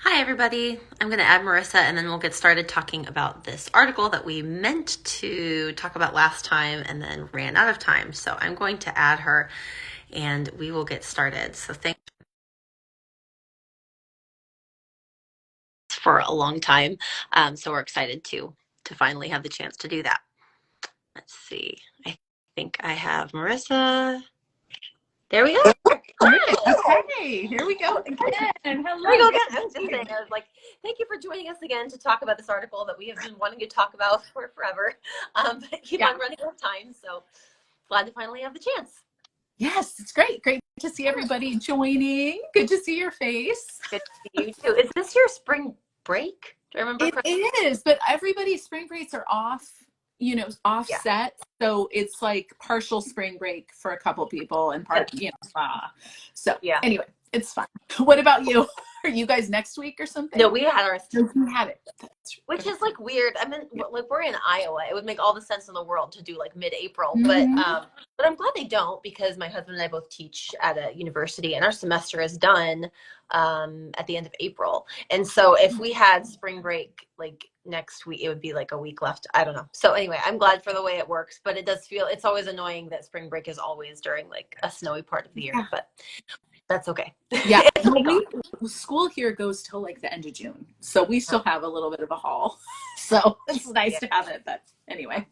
Hi, everybody. I'm going to add Marissa and then we'll get started talking about this article that we meant to talk about last time and then ran out of time. So I'm going to add her and we will get started. So thanks for a long time. So we're excited to finally have the chance to do that. Let's see. I think I have Marissa. There we go. Okay, here we go again. Hello. Here we go again. I was just saying, I was like, thank you for joining us again to talk about this article that we have been wanting to talk about for forever. But keep on running out of time. So glad to finally have the chance. Yes, it's great. Great to see everybody joining. Good to see your face. Good to see you too. Is this your spring break? Do I remember correctly? It is, but everybody's spring breaks are off, offset. Yeah. So it's like partial spring break for a couple people and so yeah. Anyway, it's fun. What about you? Are you guys next week or something? No, we had ours. We had it. Which is like weird. I mean, like we're in Iowa. It would make all the sense in the world to do like mid-April, but I'm glad they don't because my husband and I both teach at a university and our semester is done at the end of April. And so if we had spring break like next week, it would be like a week left. I don't know. So anyway, I'm glad for the way it works, but it does feel, it's always annoying that spring break is always during like a snowy part of the year, but that's okay. Yeah. School here goes till like the end of June. So we still have a little bit of a haul. So it's nice to have it. But anyway.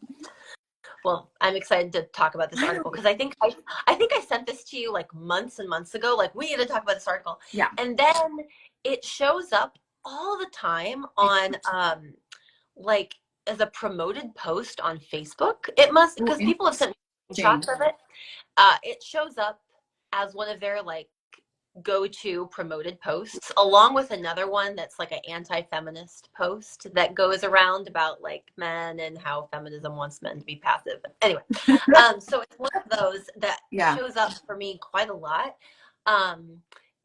Well, I'm excited to talk about this article because I think I sent this to you like months and months ago. Like, we need to talk about this article. Yeah. And then it shows up all the time on like as a promoted post on Facebook. It must, because people have sent me shots of it. It shows up as one of their like go-to promoted posts, along with another one that's like an anti-feminist post that goes around about like men and how feminism wants men to be passive. Anyway, so it's one of those that shows up for me quite a lot.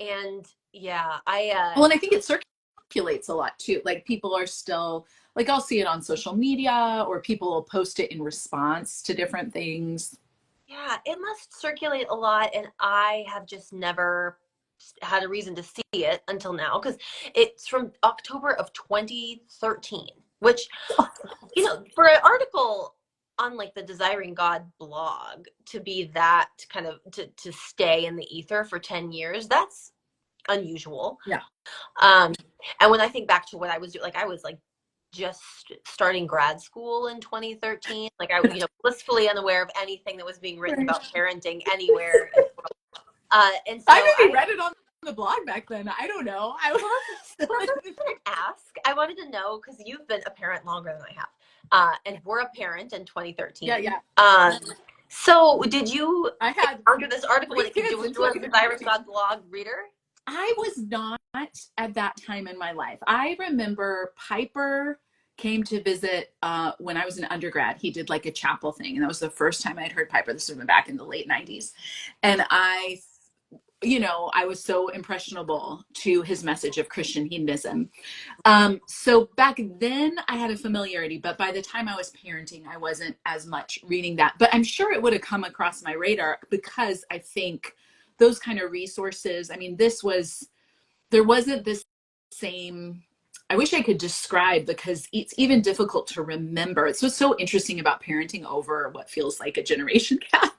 And yeah, well, and I think it circulates a lot too. Like people are still like, I'll see it on social media or people will post it in response to different things. Yeah, it must circulate a lot, and I have just never had a reason to see it until now because it's from October of 2013, which, for an article on like the Desiring God blog to be that kind of to stay in the ether for 10 years, that's unusual. Yeah. And when I think back to what I was doing, like I was like just starting grad school in 2013, like I was blissfully unaware of anything that was being written about parenting anywhere. And so I maybe read it on the blog back then. I don't know. I wanted to know because you've been a parent longer than I have, and we're a parent in 2013. Yeah. So did you? I had under this article. Was you a Desiring God blog reader? I was not at that time in my life. I remember Piper came to visit when I was an undergrad. He did like a chapel thing, and that was the first time I'd heard Piper. This was back in the late 90s. And I was so impressionable to his message of Christian hedonism. So back then I had a familiarity, but by the time I was parenting, I wasn't as much reading that. But I'm sure it would have come across my radar because I think those kind of resources, I mean, there wasn't this same, I wish I could describe because it's even difficult to remember. It's what's so interesting about parenting over what feels like a generation gap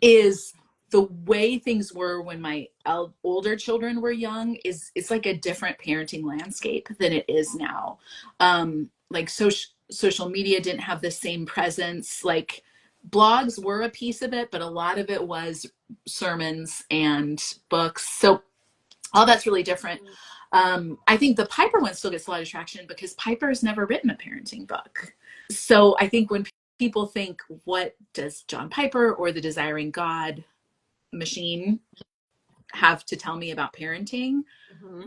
is the way things were when my older children were young it's like a different parenting landscape than it is now. Like social media didn't have the same presence. Like blogs were a piece of it, but a lot of it was sermons and books. So all that's really different. I think the Piper one still gets a lot of traction because Piper's never written a parenting book. So I think when people think, what does John Piper or the Desiring God machine have to tell me about parenting,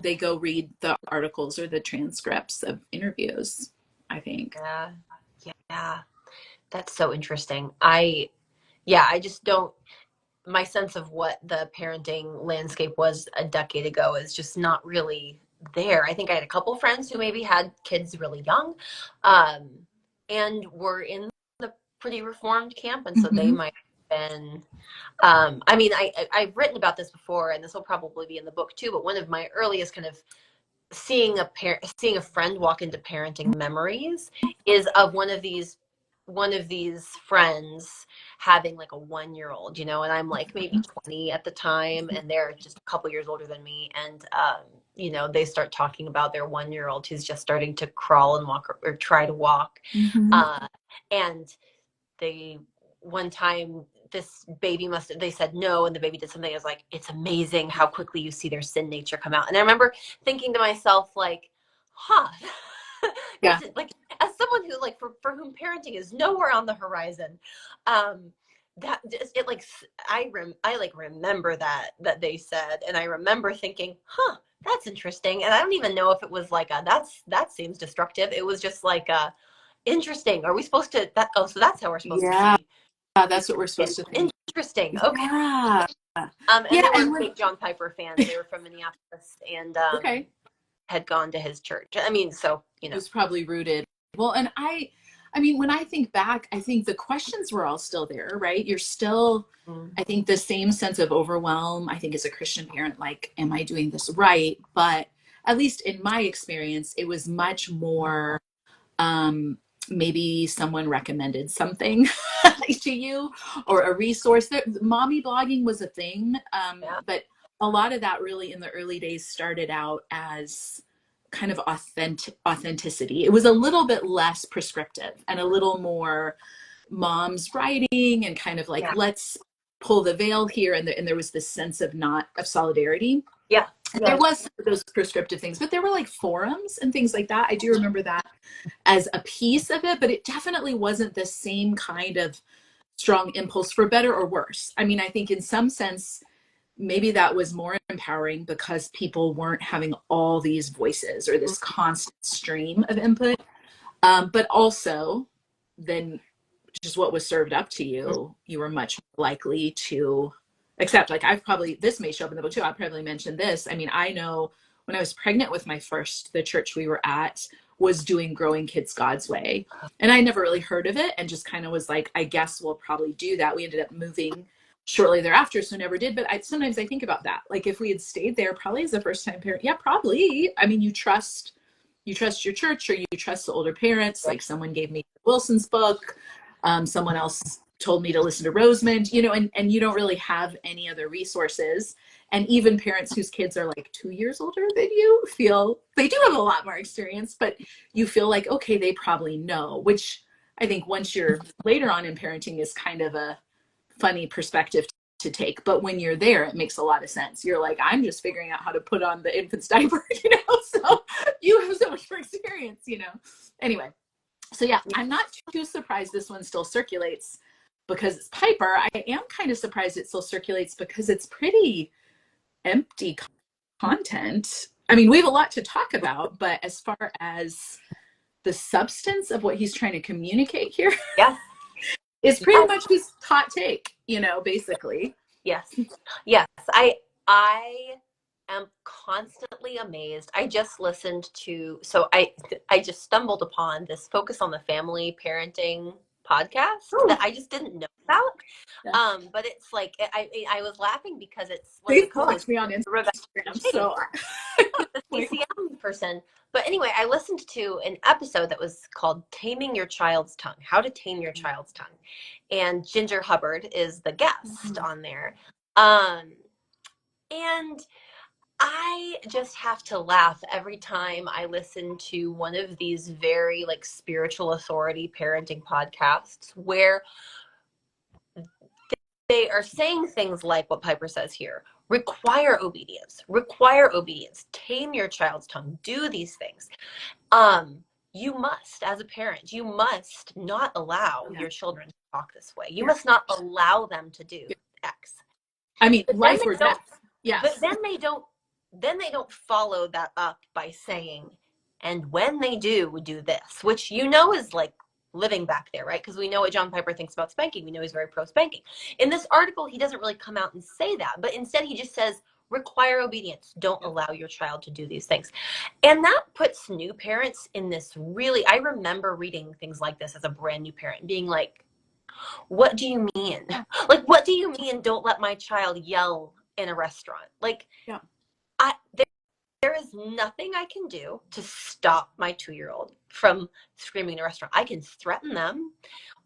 they go read the articles or the transcripts of interviews, I think. Yeah. That's so interesting. I just don't, my sense of what the parenting landscape was a decade ago is just not really there. I think I had a couple friends who maybe had kids really young, and were in the pretty reformed camp, and so they might have been. I mean, I've written about this before, and this will probably be in the book too. But one of my earliest kind of seeing a friend walk into parenting memories is of one of these friends having like a 1-year-old, and I'm like maybe 20 at the time, and they're just a couple years older than me, and they start talking about their 1-year-old who's just starting to crawl and walk or try to walk. Mm-hmm. And they one time they said no, and the baby did something. I was like, it's amazing how quickly you see their sin nature come out. And I remember thinking to myself, like, huh. Yeah. Like, as someone who, like, for whom parenting is nowhere on the horizon, that it like I like remember that they said, and I remember thinking, huh, that's interesting. And I don't even know if it was like that seems destructive. It was just like interesting. Are we supposed to so that's how we're supposed to Yeah. see That's what we're supposed to think. interesting. Okay. Yeah. And Yeah. they were And big John Piper fans. They were from Minneapolis, and okay. had gone to his church. I mean, so It was probably rooted. Well, and I mean, when I think back, I think the questions were all still there, right? You're still, I think the same sense of overwhelm, I think as a Christian parent, like, am I doing this right? But at least in my experience, it was much more, maybe someone recommended something to you or a resource. Mommy blogging was a thing, yeah, but a lot of that really in the early days started out as kind of authenticity. It was a little bit less prescriptive and a little more mom's writing and kind of like, yeah, let's pull the veil here. And there was this sense of not of solidarity. yeah, There was some of those prescriptive things, but there were like forums and things like that. I do remember that as a piece of it, but it definitely wasn't the same kind of strong impulse for better or worse. I mean, I think in some sense, maybe that was more empowering because people weren't having all these voices or this constant stream of input. But also, then just what was served up to you, you were much likely to accept. Like, this may show up in the book too. I'll probably mention this. I mean, I know when I was pregnant with my first, the church we were at was doing Growing Kids God's Way. And I never really heard of it and just kind of was like, I guess we'll probably do that. We ended up moving shortly thereafter, so never did. But sometimes I think about that. Like, if we had stayed there, probably as a first time parent, yeah, probably. I mean, you trust your church or you trust the older parents. Like, someone gave me Wilson's book. Someone else told me to listen to Rosemond, and you don't really have any other resources. And even parents whose kids are like 2 years older than you feel they do have a lot more experience, but you feel like, okay, they probably know, which I think once you're later on in parenting is kind of a funny perspective to take. But when you're there, it makes a lot of sense. You're like, I'm just figuring out how to put on the infant's diaper, so you have so much more experience, Anyway, so yeah, I'm not too surprised this one still circulates because it's Piper. I am kind of surprised it still circulates because it's pretty empty content. I mean, we have a lot to talk about, but as far as the substance of what he's trying to communicate here yes, is pretty much his hot take, basically. yes, yes. I am constantly amazed. I just listened to I just stumbled upon this Focus on the Family parenting podcast Oh, that I just didn't know about. yeah. But it's like I was laughing because it's one of They the blocked co-hosts, me on Rebecca Instagram, Chase, so the CCM person. But anyway, I listened to an episode that was called Taming Your Child's Tongue, How to Tame Your Child's Tongue. And Ginger Hubbard is the guest on there. And I just have to laugh every time I listen to one of these very like spiritual authority parenting podcasts where they are saying things like what Piper says here: require obedience, tame your child's tongue, do these things. You must, as a parent, you must not allow your children to talk this way. You must not allow them to do X. I mean, But then life or they don't. death. Yes. But then they don't. Then they don't follow that up by saying, "And when they do this," which is like living back there, right? Because we know what John Piper thinks about spanking. We know he's very pro spanking. In this article, he doesn't really come out and say that, but instead he just says, require obedience. Don't allow your child to do these things. And that puts new parents in this really, I remember reading things like this as a brand new parent, being like, what do you mean? Like, what do you mean don't let my child yell in a restaurant? Like, Yeah. there is nothing I can do to stop my 2-year-old from screaming in a restaurant. I can threaten them,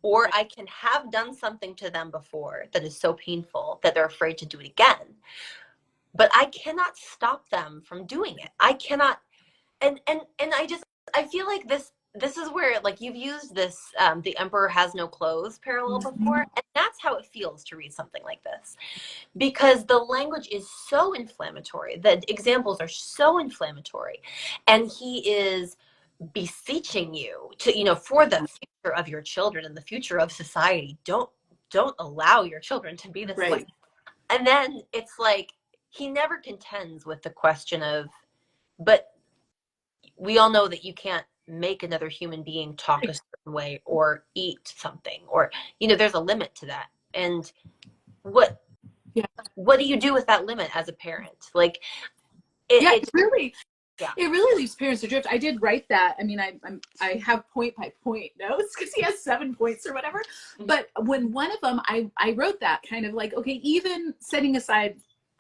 or I can have done something to them before that is so painful that they're afraid to do it again. But I cannot stop them from doing it. I cannot. And I feel like this is where, like, you've used this the emperor has no clothes parallel before, and that's how it feels to read something like this, because the language is so inflammatory, the examples are so inflammatory, and he is beseeching you to, for the future of your children and the future of society, don't allow your children to be this way. And then it's like he never contends with the question of, but we all know that you can't make another human being talk a certain way or eat something, or there's a limit to that. And what do you do with that limit as a parent? Like it really leaves parents adrift. I did write that. I mean, I have point by point notes because he has 7 points or whatever. But when one of them, I wrote that kind of like, okay, even setting aside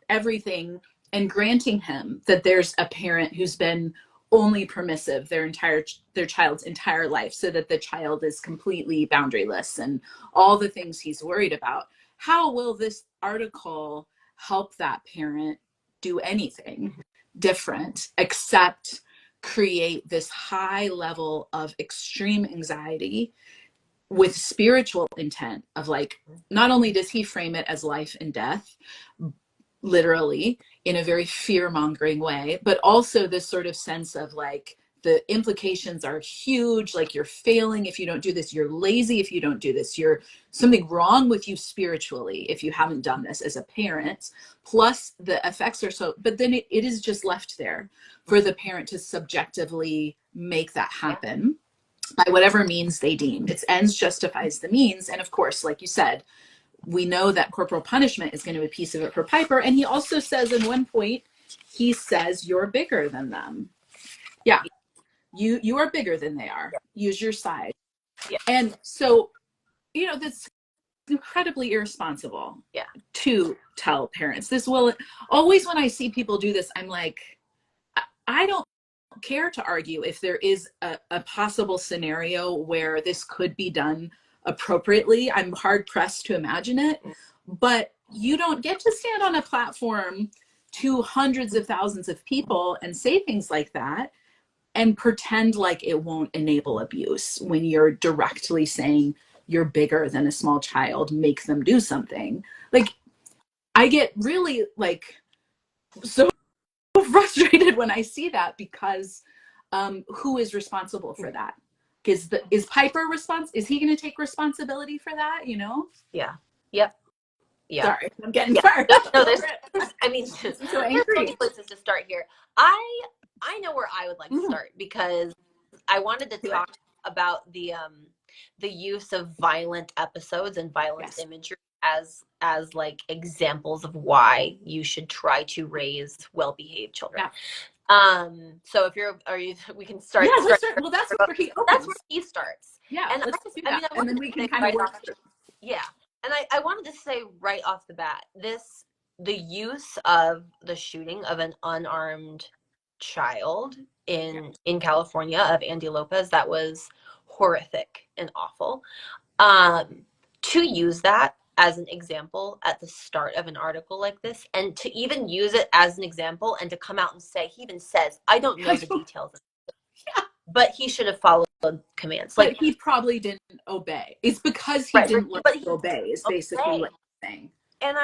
everything and granting him that there's a parent who's been only permissive their child's entire life, so that the child is completely boundaryless and all the things he's worried about. How will this article help that parent do anything different except create this high level of extreme anxiety with spiritual intent of, like, not only does he frame it as life and death, literally in a very fear-mongering way, but also this sort of sense of, like, the implications are huge, like, you're failing if you don't do this, you're lazy if you don't do this, you're something wrong with you spiritually if you haven't done this as a parent. Plus the effects are so, but then it is just left there for the parent to subjectively make that happen by whatever means they deem. Its ends justifies the means. And of course, like you said, we know that corporal punishment is going to be a piece of it for Piper. And he also says in one point, he says, you're bigger than them. Yeah. You are bigger than they are. Use your size. And so, that's incredibly irresponsible to tell parents. This will always, when I see people do this, I'm like, I don't care to argue if there is a possible scenario where this could be done appropriately. I'm hard pressed to imagine it, but you don't get to stand on a platform to hundreds of thousands of people and say things like that and pretend like it won't enable abuse when you're directly saying you're bigger than a small child, make them do something. Like, I get really, like, so frustrated when I see that, because who is responsible for that? Is Piper is he going to take responsibility for that? Yeah. Yep. Yeah. Sorry, I'm getting fired up. No, there's so angry. Places to start here. I know where I would like to start, because I wanted to talk about the use of violent episodes and violent imagery as like examples of why you should try to raise well-behaved children. So if we can start. Yeah, let's start. Well, that's where he opens. That's where he starts. Yeah, and let's do that. And then we can kind of work through. Yeah. And I wanted to say right off the bat, the use of the shooting of an unarmed child in California of Andy Lopez, that was horrific and awful. To use that as an example at the start of an article like this, and to even use it as an example and to come out and say, he even says, I don't know the details. But he should have followed commands. But he probably didn't obey. It's because he didn't learn to obey, is basically what he's saying. And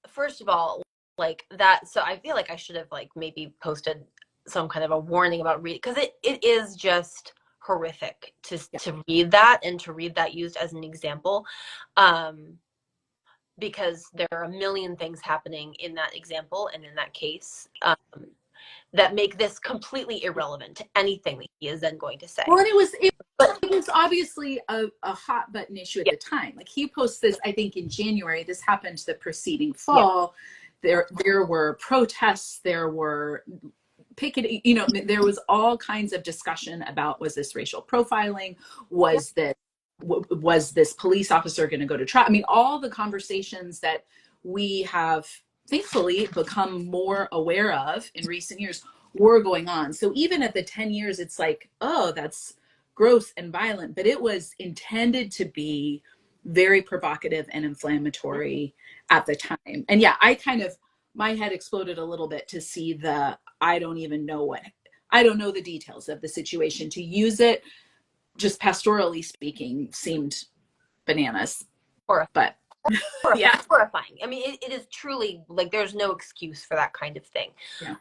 first of all, like that, so I feel like I should have, like, maybe posted some kind of a warning about reading, because it is just horrific to read that, and to read that used as an example, because there are a million things happening in that example and in that case that make this completely irrelevant to anything that he is then going to say. Well, and it was obviously a hot button issue at the time. Like, he posts this, I think, in January. This happened the preceding fall. There were protests. There were picketing. There was all kinds of discussion about, was this racial profiling? Was this police officer going to go to trial? I mean, all the conversations that we have thankfully become more aware of in recent years were going on. So even at the 10 years, it's like, oh, that's gross and violent, but it was intended to be very provocative and inflammatory at the time. And yeah, I kind of, my head exploded a little bit to see I don't even know I don't know the details of the situation. To use it, just pastorally speaking, seemed bananas. Horrifying. But Horrifying. yeah. Horrifying. I mean, it is truly like there's no excuse for that kind of thing. Yeah.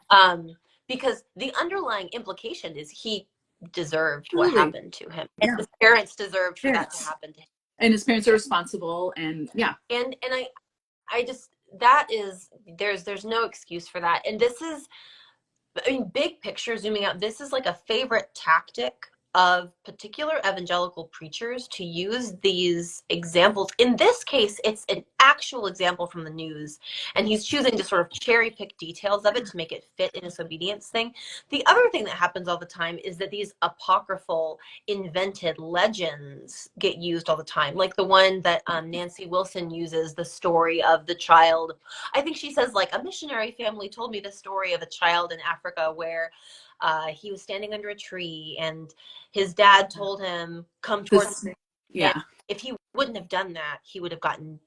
Because the underlying implication is he deserved what Absolutely. happened to him, and Yeah. his parents deserved for that to Parents. happen to him. And his parents are responsible, and yeah. And I just that is there's no excuse for that. And this is, I mean, big picture, zooming out, this is like a favorite tactic of particular evangelical preachers to use these examples. In this case, it's an actual example from the news, and he's choosing to sort of cherry pick details of it to make it fit in his obedience thing. The other thing that happens all the time is that these apocryphal, invented legends get used all the time, like the one that Nancy Wilson uses, the story of the child. I think she says, like, a missionary family told me the story of a child in Africa where he was standing under a tree and his dad told him, come towards me. And Yeah. if he wouldn't have done that, he would have gotten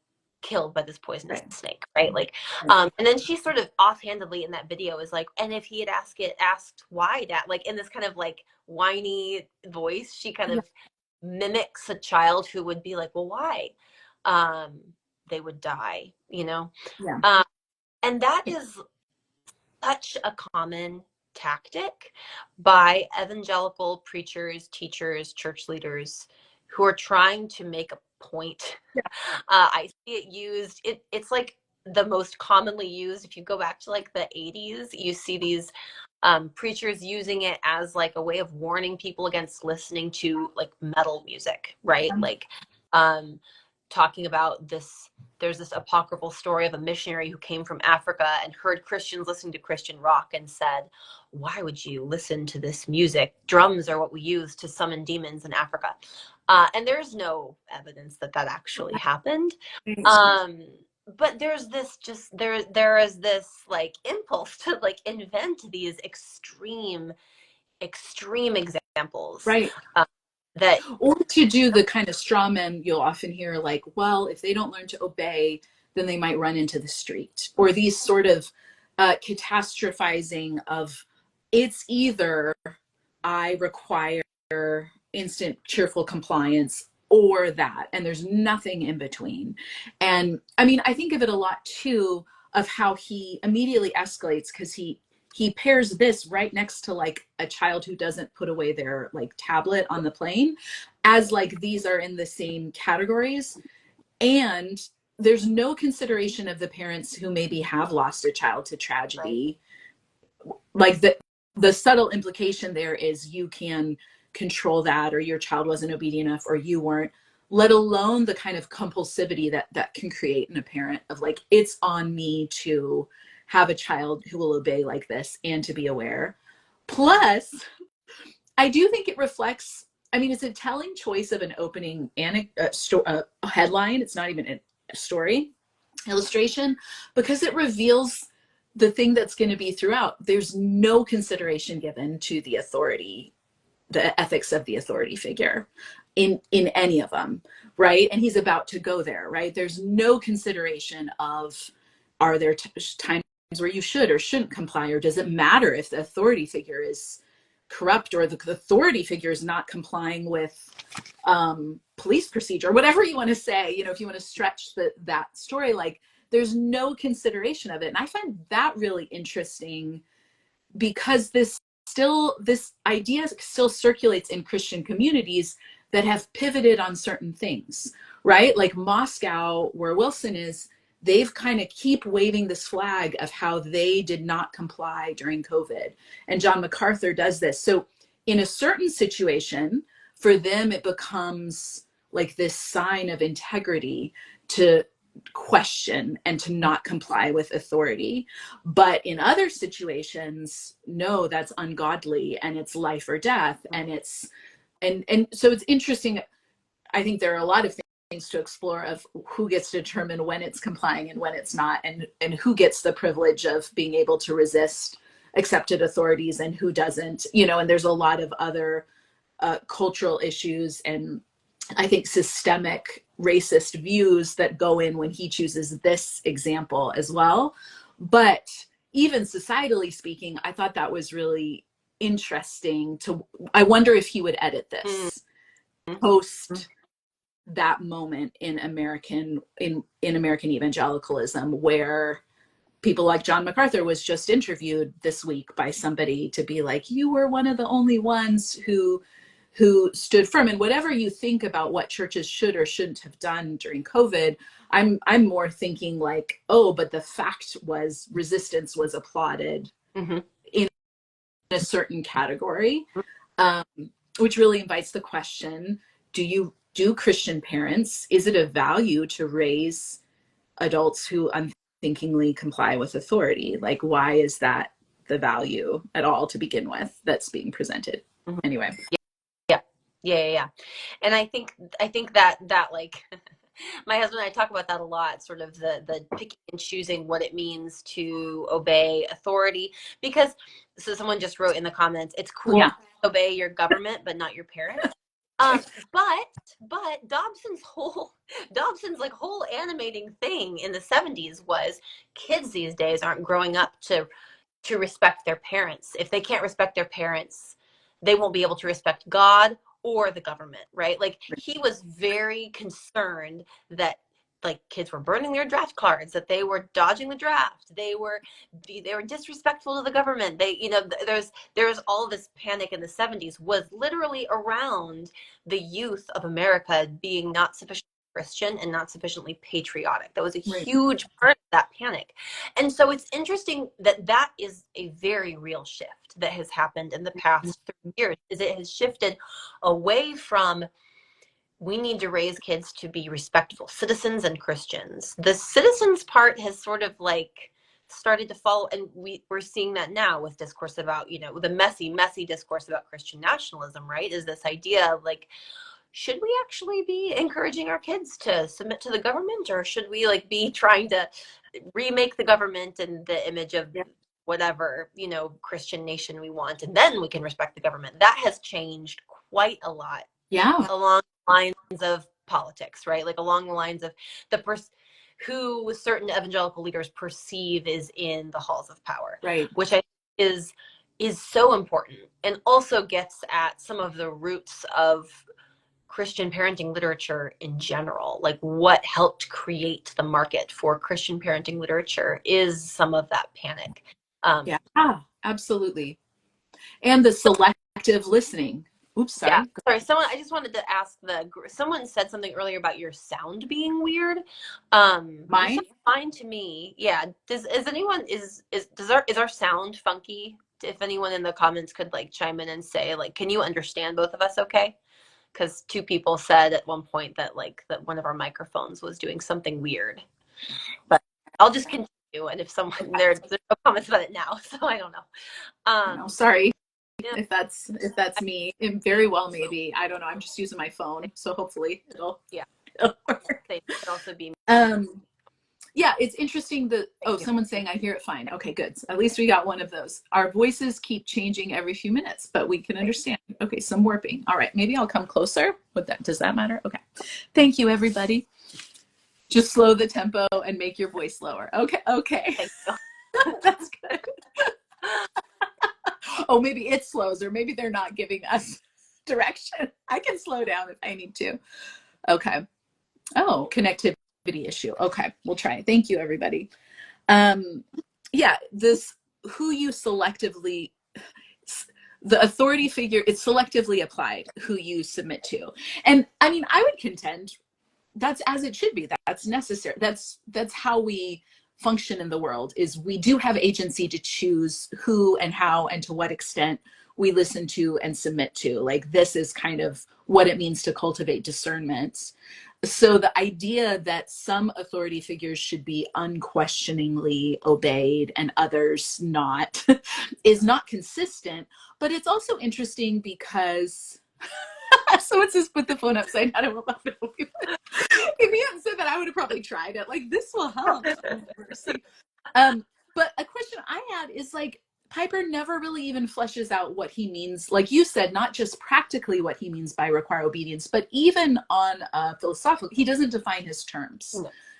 killed by this poisonous Right. snake, right? Like, and then she sort of offhandedly in that video is like, and if he had asked why, dad, like in this kind of like whiny voice, she kind of mimics a child who would be like, well, why? They would die, you know? Yeah. And that is such a common tactic by evangelical preachers, teachers, church leaders who are trying to make a point. Yeah. I see it used, it's like the most commonly used. If you go back to like the 80s, you see these preachers using it as like a way of warning people against listening to like metal music, right? Like talking about this, there's this apocryphal story of a missionary who came from Africa and heard Christians listening to Christian rock and said, why would you listen to this music? Drums are what we use to summon demons in Africa. And there's no evidence that that actually happened. But there's this just, there is this like impulse to like invent these extreme examples. Right. That Or to do the kind of straw men you'll often hear, like, well, if they don't learn to obey, then they might run into the street. Or these sort of catastrophizing of, it's either I require instant cheerful compliance or that, and there's nothing in between. And I mean, I think of it a lot too, of how he immediately escalates because he pairs this right next to like a child who doesn't put away their like tablet on the plane, as like these are in the same categories. And there's no consideration of the parents who maybe have lost a child to tragedy. Right. Like the subtle implication there is you can control that, or your child wasn't obedient enough, or you weren't, let alone the kind of compulsivity that can create in a parent of like, it's on me to have a child who will obey like this and to be aware. Plus, I do think it reflects, I mean, it's a telling choice of an opening headline. It's not even a story illustration, because it reveals the thing that's going to be throughout. There's no consideration given to the authority, the ethics of the authority figure in any of them, right? And he's about to go there, right? There's no consideration of, are there times where you should or shouldn't comply, or does it matter if the authority figure is corrupt, or the authority figure is not complying with police procedure, whatever you want to say, you know, if you want to stretch that story, like there's no consideration of it. And I find that really interesting, because this idea still circulates in Christian communities that have pivoted on certain things, right? Like Moscow, where Wilson is, they've kind of keep waving this flag of how they did not comply during COVID. And John MacArthur does this. So in a certain situation, for them, it becomes like this sign of integrity to question and to not comply with authority. But in other situations, no, that's ungodly and it's life or death. And it's, and so it's interesting. I think there are a lot of to explore of who gets to determine when it's complying and when it's not, and who gets the privilege of being able to resist accepted authorities and who doesn't, and there's a lot of other cultural issues and I think systemic racist views that go in when he chooses this example as well. But even societally speaking, I thought that was really interesting I wonder if he would edit this post that moment in American evangelicalism, where people like John MacArthur was just interviewed this week by somebody to be like, you were one of the only ones who stood firm. And whatever you think about what churches should or shouldn't have done during COVID, I'm more thinking like, oh, but the fact was resistance was applauded in a certain category, which really invites the question, do Christian parents, is it a value to raise adults who unthinkingly comply with authority? Like, why is that the value at all to begin with that's being presented? Anyway. Yeah. And I think that like my husband and I talk about that a lot, sort of the picking and choosing what it means to obey authority. Because so someone just wrote in the comments, it's cool to obey your government, but not your parents. But Dobson's whole animating thing in the 70s was kids these days aren't growing up to respect their parents. If they can't respect their parents, they won't be able to respect God or the government, right? Like, he was very concerned that like kids were burning their draft cards, that they were dodging the draft, they were disrespectful to the government. There's all this panic in the 70s was literally around the youth of America being not sufficiently Christian and not sufficiently patriotic. That was a huge part of that panic. And so it's interesting that is a very real shift that has happened in the past 3 years, is it has shifted away from, we need to raise kids to be respectful citizens and Christians. The citizens part has sort of like started to follow, and we're seeing that now with discourse about, the messy discourse about Christian nationalism, right? Is this idea of like, should we actually be encouraging our kids to submit to the government, or should we like be trying to remake the government in the image of whatever, Christian nation we want, and then we can respect the government? That has changed quite a lot. Yeah. Along the lines of politics, right? Like along the lines of who certain evangelical leaders perceive is in the halls of power. Right. Which I think is so important, and also gets at some of the roots of Christian parenting literature in general. Like, what helped create the market for Christian parenting literature is some of that panic. Yeah, absolutely. And the selective listening. Oops, sorry. Yeah, sorry. I just wanted to ask someone said something earlier about your sound being weird. Mine? Fine to me. Yeah. Is our sound funky? If anyone in the comments could like chime in and say like, can you understand both of us okay? Because 2 people said at one point that one of our microphones was doing something weird. But I'll just continue, and if someone there's no comments about it now, so I don't know. Sorry if that's me. It very well maybe. I don't know. I'm just using my phone, so hopefully it'll work. It could also be. Yeah, it's interesting that someone's saying I hear it fine. Okay, good. At least we got one of those. Our voices keep changing every few minutes, but we can understand. Okay, some warping. All right, maybe I'll come closer. Does that matter? Okay. Thank you, everybody. Just slow the tempo and make your voice lower. Okay. Thank you. That's good. Oh, maybe it slows, or maybe they're not giving us direction. I can slow down if I need to. Okay. Oh, connectivity issue. Okay, we'll try. Thank you, everybody. This who you selectively, the authority figure, it's selectively applied who you submit to. And I mean, I would contend that's as it should be. That's necessary. That's how we function in the world, is we do have agency to choose who and how and to what extent we listen to and submit to. Like, this is kind of what it means to cultivate discernment. So the idea that some authority figures should be unquestioningly obeyed and others not is not consistent. But it's also interesting because Someone says put the phone upside down and we'll love it. If he hadn't said that, I would have probably tried it. Like, this will help. Oh, mercy. But a question I had is like, Piper never really even fleshes out what he means. Like you said, not just practically what he means by require obedience, but even on philosophical, he doesn't define his terms,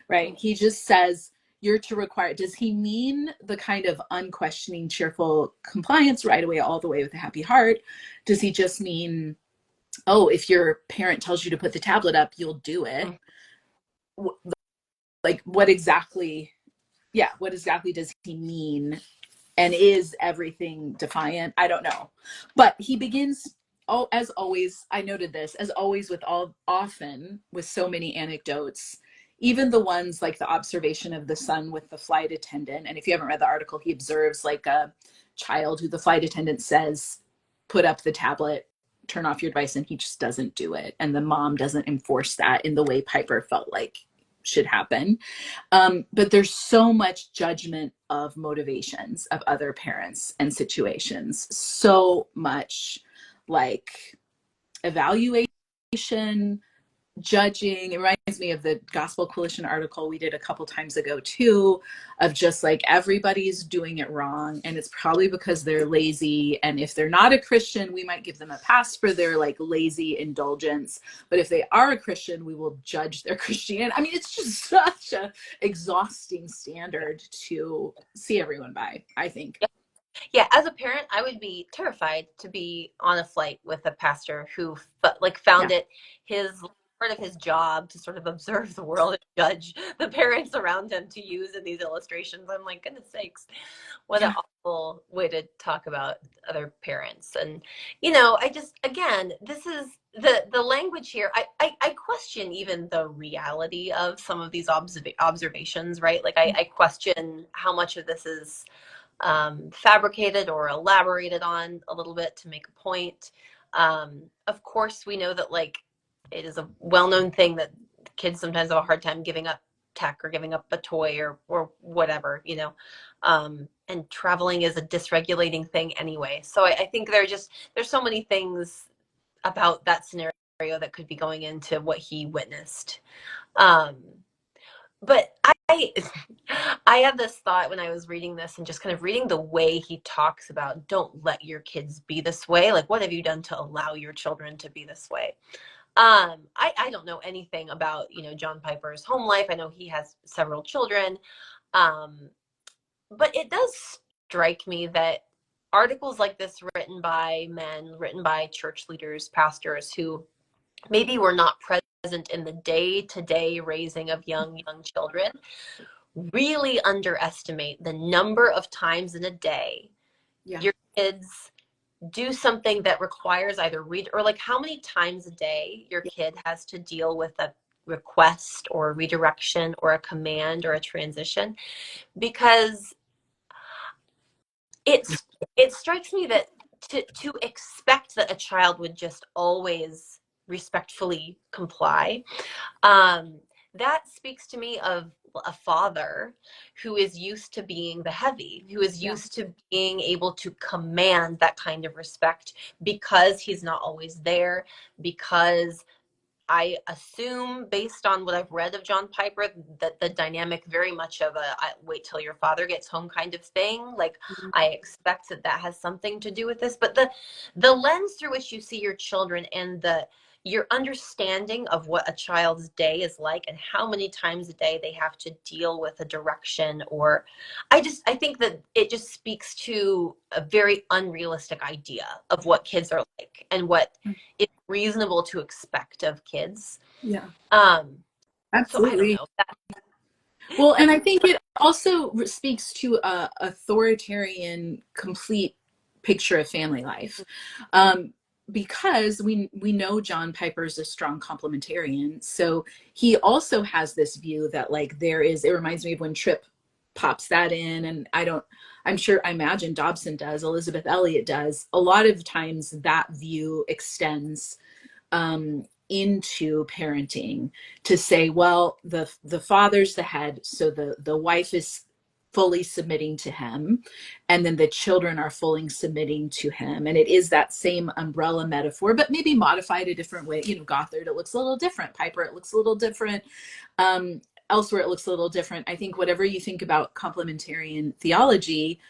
right? He just says, you're to require. Does he mean the kind of unquestioning, cheerful compliance right away, all the way with a happy heart? Does he just mean, oh, if your parent tells you to put the tablet up, you'll do it? Like, what exactly does he mean? And is everything defiant? I don't know. But he begins, oh, as always, I noted this, as always, often with so many anecdotes, even the ones like the observation of the son with the flight attendant. And if you haven't read the article, he observes like a child who the flight attendant says, put up the tablet, turn off your device, and he just doesn't do it. And the mom doesn't enforce that in the way Piper felt like should happen. But there's so much judgment of motivations of other parents and situations. So much like evaluation, judging. It reminds me of the Gospel Coalition article we did a couple times ago too, of just like everybody's doing it wrong, and it's probably because they're lazy. And if they're not a Christian, we might give them a pass for their like lazy indulgence, but if they are a Christian, we will judge their Christianity. I mean, it's just such a exhausting standard to see everyone by, I think. Yeah, as a parent, I would be terrified to be on a flight with a pastor who found it his part of his job to sort of observe the world and judge the parents around him to use in these illustrations. I'm like, goodness sakes, what an awful way to talk about other parents. And I just, again, this is the language here. I question even the reality of some of these observations, right? Like I question how much of this is fabricated or elaborated on a little bit to make a point. Of course, we know that like it is a well-known thing that kids sometimes have a hard time giving up tech or giving up a toy or whatever, and traveling is a dysregulating thing anyway. So I think there's so many things about that scenario that could be going into what he witnessed. But I had this thought when I was reading this and just kind of reading the way he talks about don't let your kids be this way. Like, what have you done to allow your children to be this way? I don't know anything about, John Piper's home life. I know he has several children. But it does strike me that articles like this written by men, written by church leaders, pastors who maybe were not present in the day-to-day raising of young children really underestimate the number of times in a day your kids do something that requires either read or like how many times a day your kid has to deal with a request or a redirection or a command or a transition, because it strikes me that to expect that a child would just always respectfully comply, that speaks to me of a father who is used to being the heavy, who is used to being able to command that kind of respect because he's not always there, because I assume, based on what I've read of John Piper, that the dynamic very much of a wait till your father gets home kind of thing. Like, I expect that has something to do with this. But the lens through which you see your children and your understanding of what a child's day is like and how many times a day they have to deal with a direction, or I think that it just speaks to a very unrealistic idea of what kids are like and what is reasonable to expect of kids. So I don't Absolutely. know. Well, and I think it also speaks to a authoritarian, complete picture of family life. Because we know John Piper is a strong complementarian. So he also has this view that like it reminds me of when Tripp pops that in, and I imagine Dobson does, Elizabeth Elliot does. A lot of times that view extends into parenting to say, well, the father's the head, so the wife is fully submitting to him, and then the children are fully submitting to him. And it is that same umbrella metaphor, but maybe modified a different way. You know, Gothard, it looks a little different. Piper, it looks a little different. Elsewhere, it looks a little different. I think whatever you think about complementarian theology,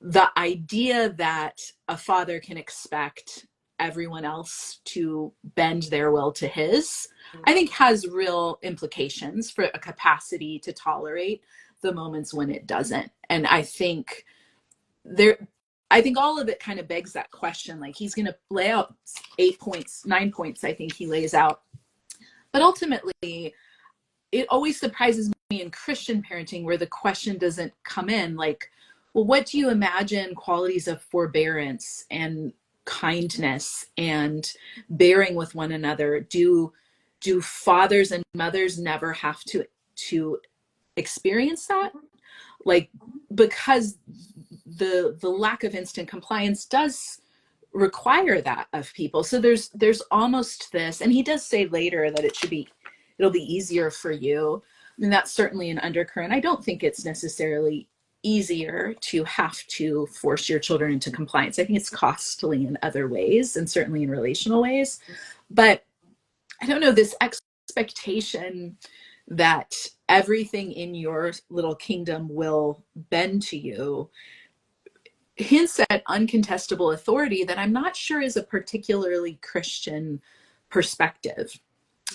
the idea that a father can expect everyone else to bend their will to his, I think has real implications for a capacity to tolerate the moments when it doesn't. And there I think all of it kind of begs that question. Like, he's going to lay out 8 points, 9 points, I think he lays out. But ultimately, it always surprises me in Christian parenting where the question doesn't come in like, well, what do you imagine qualities of forbearance and kindness and bearing with one another do fathers and mothers never have to experience that? Like, because the lack of instant compliance does require that of people. So there's almost this, and he does say later that it'll be easier for you. I mean, that's certainly an undercurrent. I don't think it's necessarily easier to have to force your children into compliance. I think it's costly in other ways, and certainly in relational ways. But I don't know, this expectation that everything in your little kingdom will bend to you hints at uncontestable authority that I'm not sure is a particularly Christian perspective.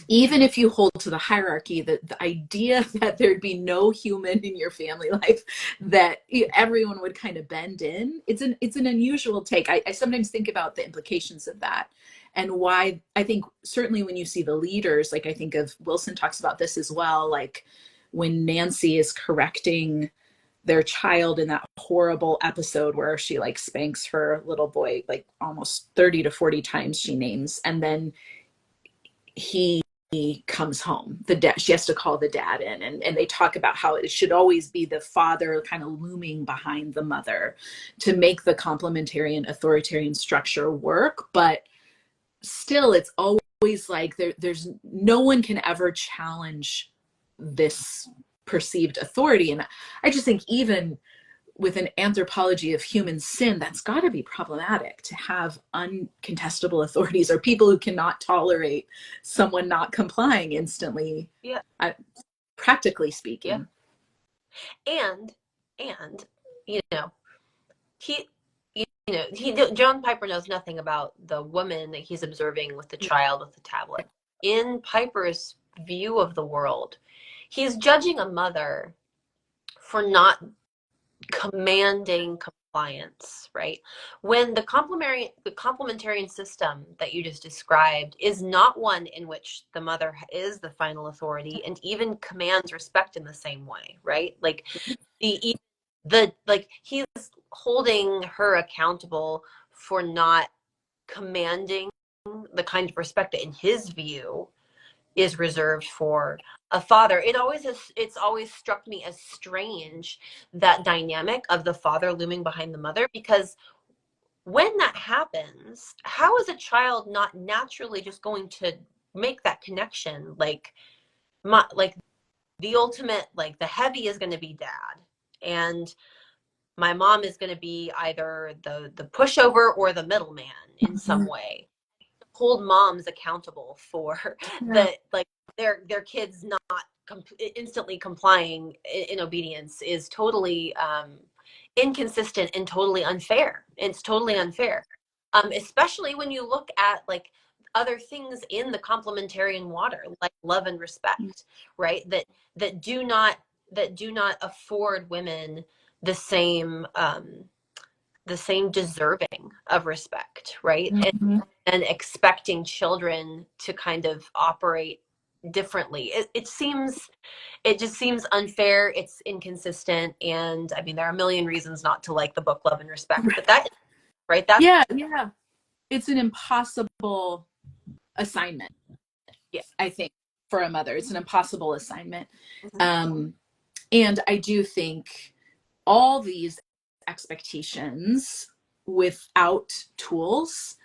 Even if you hold to the hierarchy, that the idea that there'd be no human in your family life that everyone would kind of bend in, it's an unusual take. I sometimes think about the implications of that, and why I think certainly when you see the leaders, like I think of Wilson talks about this as well, like when Nancy is correcting their child in that horrible episode where she like spanks her little boy like almost 30 to 40 times, she names, and then he comes home, the dad, she has to call the dad in, and they talk about how it should always be the father kind of looming behind the mother to make the complementarian authoritarian structure work. But still, it's always like there's no one can ever challenge this perceived authority. And I just think even with an anthropology of human sin, that's got to be problematic to have uncontestable authorities or people who cannot tolerate someone not complying instantly. Yeah. Practically speaking. Yeah. And you know, John Piper knows nothing about the woman that he's observing with the child with the tablet. In Piper's view of the world, he's judging a mother for not commanding compliance, right? When the complementarian system that you just described is not one in which the mother is the final authority and even commands respect in the same way, right? Like he's holding her accountable for not commanding the kind of respect that in his view is reserved for a father. It's always struck me as strange, that dynamic of the father looming behind the mother, because when that happens, how is a child not naturally just going to make that connection? Like the ultimate, like the heavy is going to be dad, and my mom is going to be either the pushover or the middleman in some way. Hold moms accountable for their kids not instantly complying in obedience is totally inconsistent and totally unfair. It's totally unfair, especially when you look at like other things in the complementarian water, like love and respect, right? That do not afford women the same deserving of respect, right? Mm-hmm. And expecting children to kind of operate differently. It just seems unfair. It's inconsistent. And I mean, there are a million reasons not to like the book Love and Respect, but that's Yeah. It's an impossible assignment, yeah. I think, for a mother. It's an impossible assignment. Mm-hmm. And I do think all these expectations without tools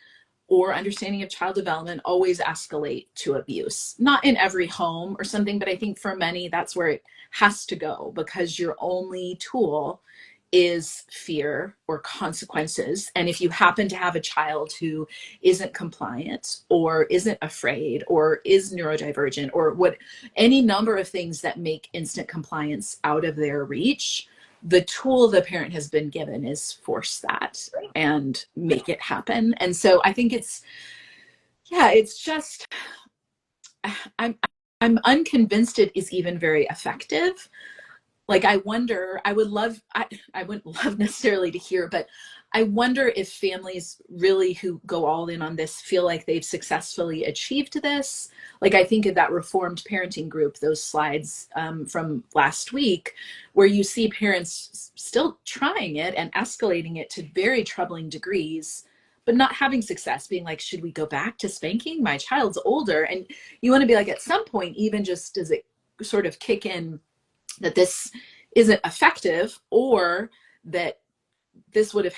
or understanding of child development always escalate to abuse. Not in every home or something, but I think for many, that's where it has to go, because your only tool is fear or consequences. And if you happen to have a child who isn't compliant or isn't afraid or is neurodivergent or what, any number of things that make instant compliance out of their reach, the tool the parent has been given is force that and make it happen. And so I think it's, yeah, it's just, I'm I'm unconvinced it is even very effective. Like, I wonder, I wouldn't love necessarily to hear, but I wonder if families really who go all in on this feel like they've successfully achieved this. Like, I think of that reformed parenting group, those slides from last week, where you see parents still trying it and escalating it to very troubling degrees, but not having success, being like, should we go back to spanking? My child's older. And you want to be like, at some point, even just does it sort of kick in that this isn't effective, or that this would have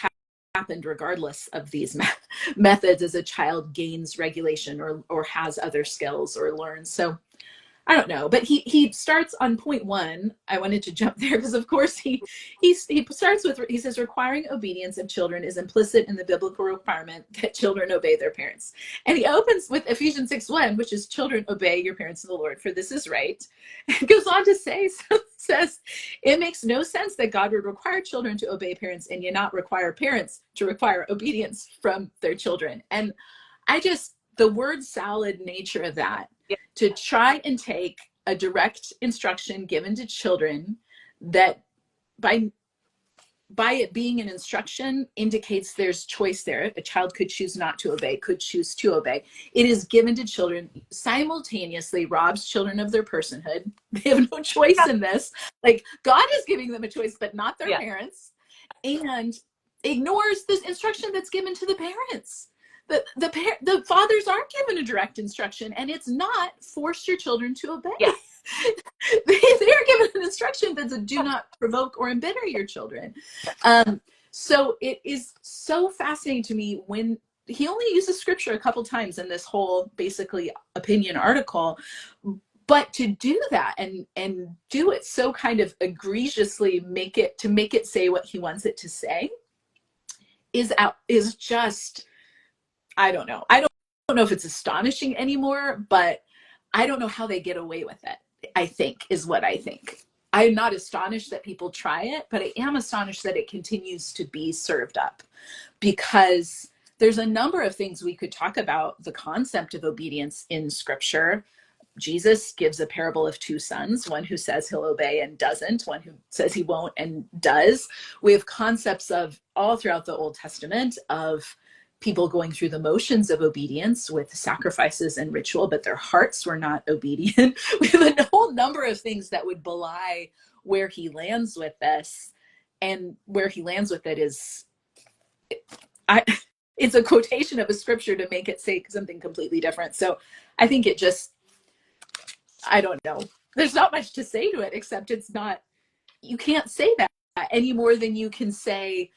happened regardless of these methods as a child gains regulation or has other skills or learns. So I don't know, but he starts on point one. I wanted to jump there because, of course, he starts with, he says, requiring obedience of children is implicit in the biblical requirement that children obey their parents. And he opens with Ephesians 6:1, which is, children, obey your parents in the Lord, for this is right. And goes on to say, says, it makes no sense that God would require children to obey parents and yet not require parents to require obedience from their children. And the word salad nature of that, to try and take a direct instruction given to children that by it being an instruction indicates there's choice there. A child could choose not to obey, could choose to obey. It is given to children, simultaneously robs children of their personhood. They have no choice in this. Like, God is giving them a choice, but not their parents, and ignores this instruction that's given to the parents. The fathers aren't given a direct instruction, and it's not force your children to obey. Yeah. they are given an instruction that's a do not provoke or embitter your children. So it is so fascinating to me when he only uses scripture a couple times in this whole basically opinion article, but to do that and do it so kind of egregiously, make it say what he wants it to say, is just, I don't know. I don't know if it's astonishing anymore, but I don't know how they get away with it, I think, is what I think. I'm not astonished that people try it, but I am astonished that it continues to be served up, because there's a number of things we could talk about the concept of obedience in scripture. Jesus gives a parable of two sons, one who says he'll obey and doesn't, one who says he won't and does. We have concepts of all throughout the Old Testament of people going through the motions of obedience with sacrifices and ritual, but their hearts were not obedient. We have a whole number of things that would belie where he lands with this. And where he lands with it is, it's a quotation of a scripture to make it say something completely different. So I think it just, I don't know. There's not much to say to it, except it's not, you can't say that any more than you can say,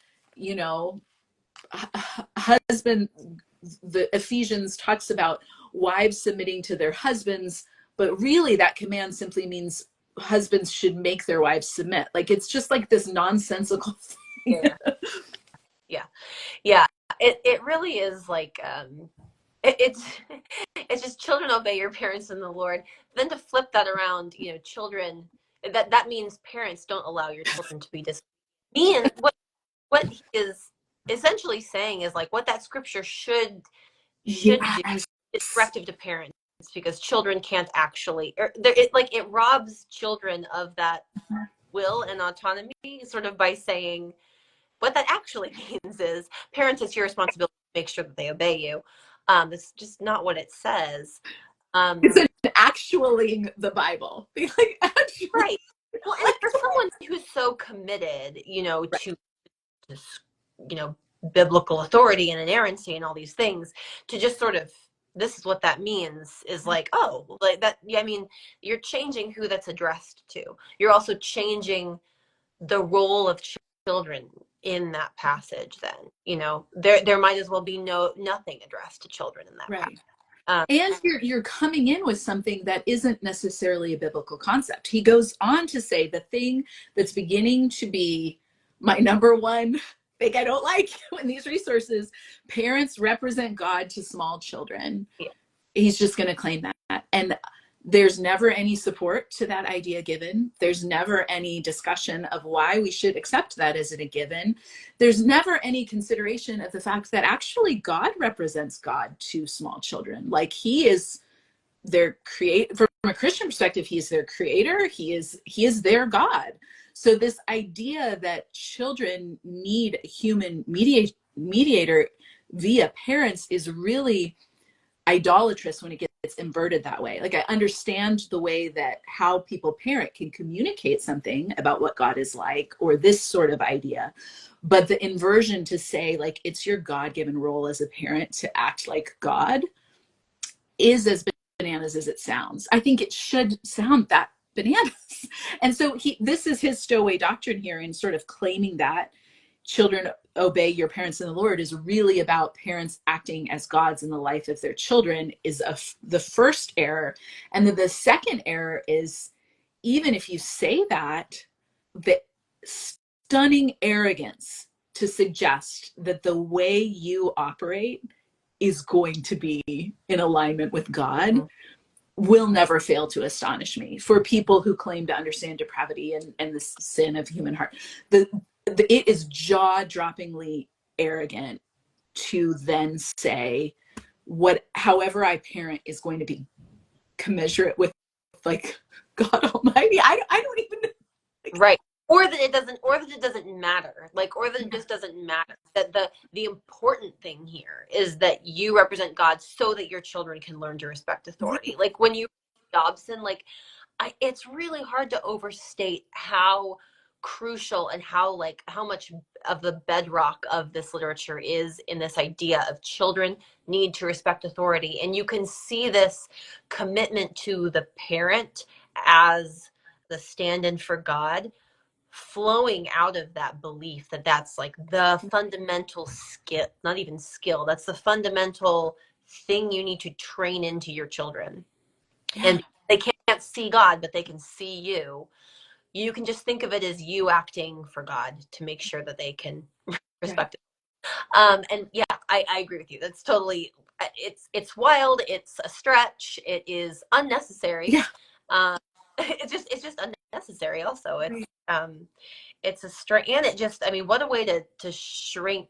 husband, the Ephesians talks about wives submitting to their husbands, but really that command simply means husbands should make their wives submit. Like, it's just like this nonsensical thing. Yeah. It really is like, it's just, children, obey your parents in the Lord. Then to flip that around, children, that means parents, don't allow your children to be disobedient. What he is essentially saying is, like, what that scripture should do is directive to parents, because children can't actually, it robs children of that will and autonomy, sort of by saying, what that actually means is, parents, it's your responsibility to make sure that they obey you. It's just not what it says. It's an actually the Bible. Like, actually. Right. Well, and for someone who's so committed, to biblical authority and inerrancy and all these things, to just sort of, this is what that means, is like, oh, like that. Yeah, I mean, you're changing who that's addressed to. You're also changing the role of children in that passage, then, you know, there might as well be nothing addressed to children in that passage. Right. And you're coming in with something that isn't necessarily a biblical concept. He goes on to say the thing that's beginning to be my number one thing I don't like in these resources: parents represent God to small children. Yeah. He's just going to claim that. And there's never any support to that idea given. There's never any discussion of why we should accept that as a given. There's never any consideration of the fact that actually God represents God to small children. Like, he is their creator. From a Christian perspective, he's their creator. He is their God. So this idea that children need a human mediator via parents is really idolatrous when it gets inverted that way. Like, I understand the way that how people parent can communicate something about what God is like, or this sort of idea, but the inversion to say like it's your God-given role as a parent to act like God is as bananas as it sounds. I think it should sound that bananas. And so this is his stowaway doctrine here, in sort of claiming that children obey your parents in the Lord is really about parents acting as gods in the life of their children, is the first error. And then the second error is, even if you say that, the stunning arrogance to suggest that the way you operate is going to be in alignment with God, mm-hmm, will never fail to astonish me. For people who claim to understand depravity and the sin of human heart, it is jaw-droppingly arrogant to then say however I parent is going to be commensurate with like God Almighty. I don't even know. Like, right. Or that it doesn't matter. Like, or that it just doesn't matter. That the important thing here is that you represent God so that your children can learn to respect authority. Right. Like, when you Dobson, like, it's really hard to overstate how crucial and how much of the bedrock of this literature is in this idea of children need to respect authority. And you can see this commitment to the parent as the stand-in for God flowing out of that belief that that's like the fundamental skill, not even skill, that's the fundamental thing you need to train into your children. Yeah. And they can't see God, but they can see you. You can just think of it as you acting for God to make sure that they can respect it. And yeah, I agree with you. That's totally, it's wild. It's a stretch. It is unnecessary. Yeah. It's just unnecessary. Also, it's a stretch, and it just, I mean, what a way to shrink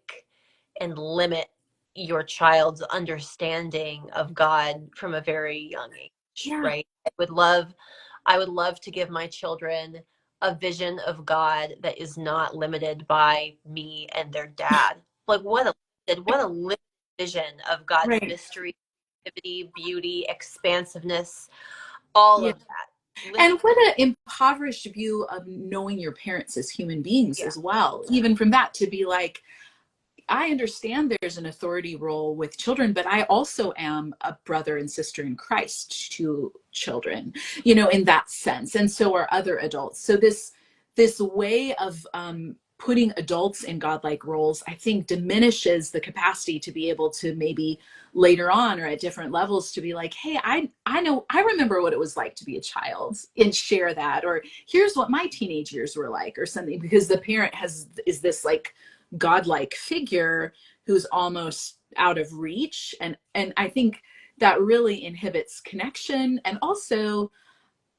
and limit your child's understanding of God from a very young age. Yeah. Right? I would love to give my children a vision of God that is not limited by me and their dad. Like, what a limited vision of God's right. mystery, beauty, expansiveness, all of that. And what an impoverished view of knowing your parents as human beings as well. Even from that, to be like, I understand there's an authority role with children, but I also am a brother and sister in Christ to children, in that sense. And so are other adults. So this way of putting adults in godlike roles, I think, diminishes the capacity to be able to maybe later on or at different levels to be like, hey, I remember what it was like to be a child, and share that. Or here's what my teenage years were like, or something, because the parent is this like godlike figure who's almost out of reach. And I think that really inhibits connection. And also,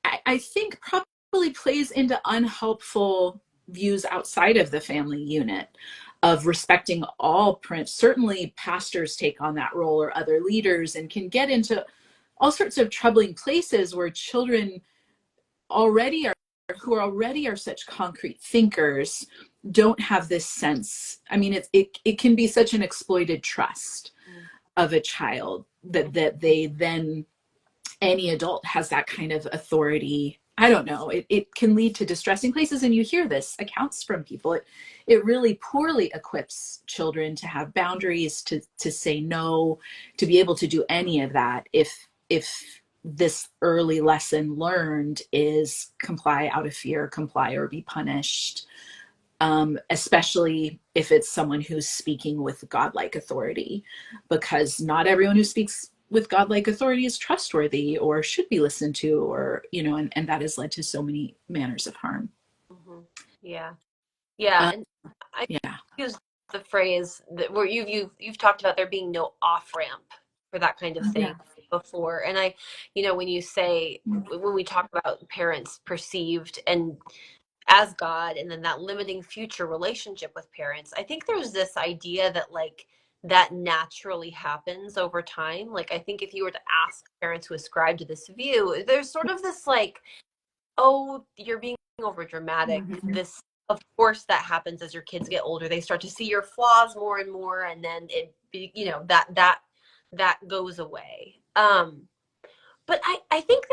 I think probably plays into unhelpful views outside of the family unit of respecting all parents. Certainly pastors take on that role, or other leaders, and can get into all sorts of troubling places where children who already are such concrete thinkers don't have this sense. I mean, it can be such an exploited trust of a child that they then, any adult has that kind of authority. I don't know. It can lead to distressing places. And you hear this accounts from people. It really poorly equips children to have boundaries, to say no, to be able to do any of that. If this early lesson learned is comply out of fear, comply or be punished. especially if it's someone who's speaking with godlike authority, because not everyone who speaks with godlike authority is trustworthy or should be listened to, or, you know, and that has led to so many manners of harm. Mm-hmm. Yeah. Yeah. Uh, And I yeah. use the phrase that where you've talked about there being no off ramp for that kind of thing Yeah. before. And when you say, when we talk about parents perceived and as God, and then that limiting future relationship with parents, I think there's this idea that like that naturally happens over time. Like I think if you were to ask parents who ascribe to this view, there's sort of this like, oh, you're being over dramatic. Mm-hmm. This, of course, that happens as your kids get older. They start to see your flaws more and more, and then that goes away. But I think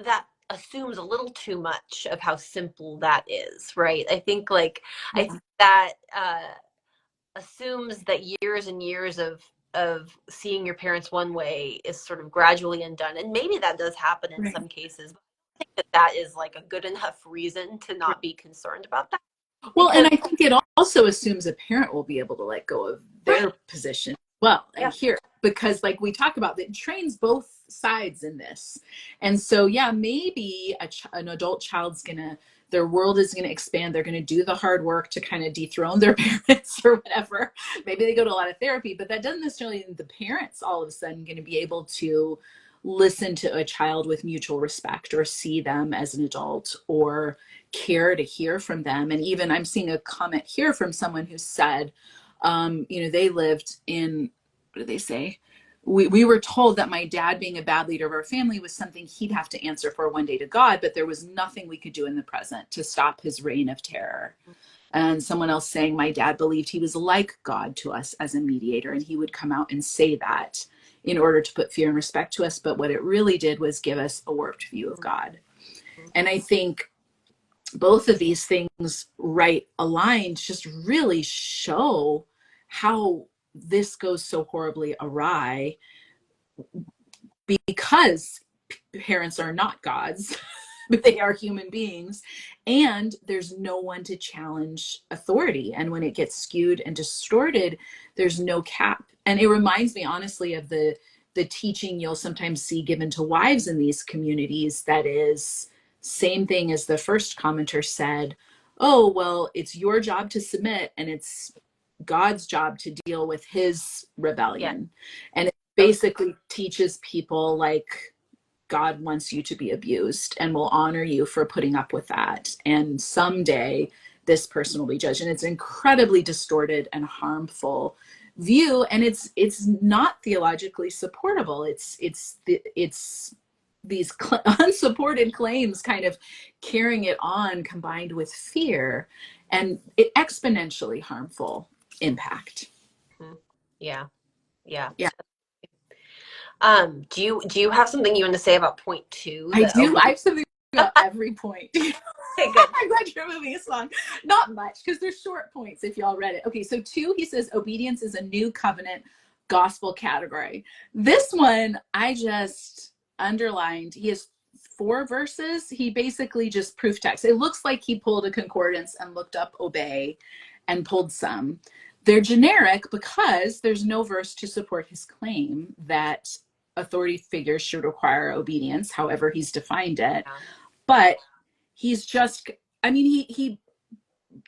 that assumes a little too much of how simple that is, right? I think like I Yeah. think that assumes that years and years of seeing your parents one way is sort of gradually undone, and maybe that does happen in Right. some cases. But I think that is like a good enough reason to not be concerned about that Well, and because I think it also assumes a parent will be able to let go of right, their position well and yeah, here, because like we talk about, it trains both sides in this. And so yeah, maybe an adult child's gonna, their world is going to expand, they're going to do the hard work to kind of dethrone their parents or whatever. Maybe they go to a lot of therapy, but that doesn't necessarily mean the parents all of a sudden going to be able to listen to a child with mutual respect or see them as an adult or care to hear from them. And even I'm seeing a comment here from someone who said, you know, they lived in, what do they say? We were told that my dad being a bad leader of our family was something he'd have to answer for one day to God, but there was nothing we could do in the present to stop his reign of terror. And someone else saying, my dad believed he was like God to us as a mediator, and he would come out and say that in order to put fear and respect to us. But what it really did was give us a warped view of God. And I think both of these things right aligned just really show how this goes so horribly awry, because parents are not gods, but they are human beings, and there's no one to challenge authority. And when it gets skewed and distorted, there's no cap. And it reminds me honestly of the teaching you'll sometimes see given to wives in these communities, that is same thing as the first commenter said, oh well, it's your job to submit and it's God's job to deal with his yeah, rebellion. And it those, basically teaches people like God wants you to be abused and will honor you for putting up with that. And someday this person will be judged. And it's incredibly distorted and harmful view. And it's not theologically supportable. It's these unsupported claims kind of carrying it on, combined with fear, and it exponentially harmful impact. mhm. Yeah, yeah. Yeah, Do you have something you want to say about point two, I the do. I obedience? have something about every point. Okay, good. I'm glad you're moving us along. Not much, because they're short points if y'all read it. Okay, so 2, he says obedience is a new covenant gospel category. This one I just underlined. He has 4 verses. He basically just proof text. It looks like he pulled a concordance and looked up obey and pulled some. They're generic because there's no verse to support his claim that authority figures should require obedience, however he's defined it. Yeah, But he's just, I mean, he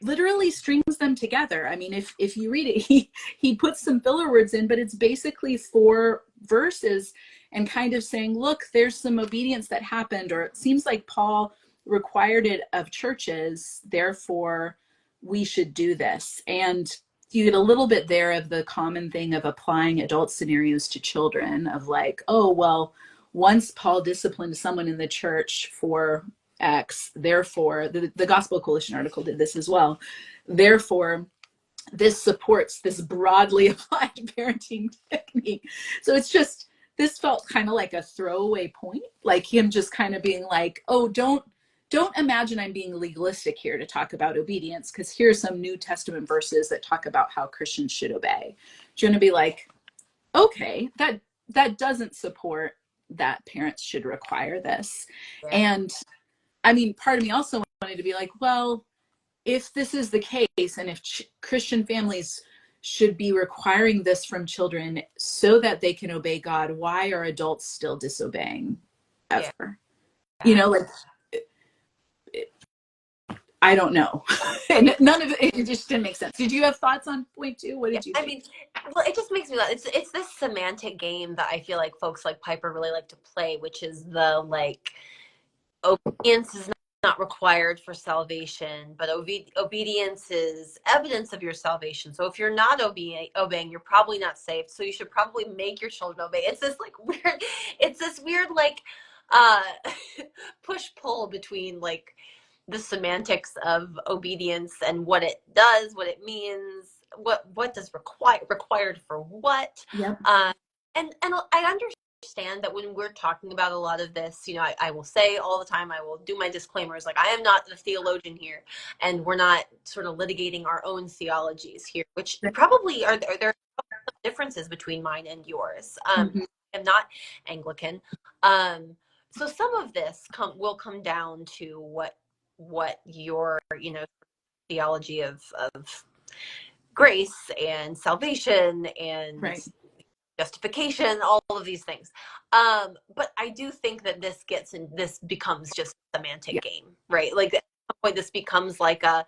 literally strings them together. I mean, if you read it, he puts some filler words in, but it's basically 4 verses and kind of saying, look, there's some obedience that happened, or it seems like Paul required it of churches, therefore we should do this. And you get a little bit there of the common thing of applying adult scenarios to children, of like, oh well, once Paul disciplined someone in the church for X, therefore, the Gospel Coalition article did this as well. Therefore, this supports this broadly applied parenting technique. So it's just, this felt kind of like a throwaway point, like him just kind of being like, oh, don't imagine I'm being legalistic here to talk about obedience, because here's some New Testament verses that talk about how Christians should obey. Do you want to be like, okay, that doesn't support that parents should require this. yeah, And I mean, part of me also wanted to be like, well, if this is the case, and if Christian families should be requiring this from children so that they can obey God, why are adults still disobeying Yeah. ever? You know, like, I don't know. And none of it just didn't make sense. Did you have thoughts on point two? What Yeah, did you I think? mean, well, it just makes me laugh. It's this semantic game that I feel like folks like Piper really like to play, which is the like obedience is not required for salvation, but obedience is evidence of your salvation. So if you're not obeying, you're probably not saved. So you should probably make your children obey. It's this like weird, it's this weird like uh push pull between like the semantics of obedience and what it does, what it means, what does required for what. Yep. And I understand that when we're talking about a lot of this, you know, I will say all the time, I will do my disclaimers, like I am not the theologian here, and we're not sort of litigating our own theologies here, which probably are there are differences between mine and yours. Mm-hmm. I'm not Anglican. So some of this will come down to what your, you know, theology of grace and salvation and Right. justification, all of these things. But I do think that this becomes just a semantic Yeah. game, right? Like at some point this becomes like a,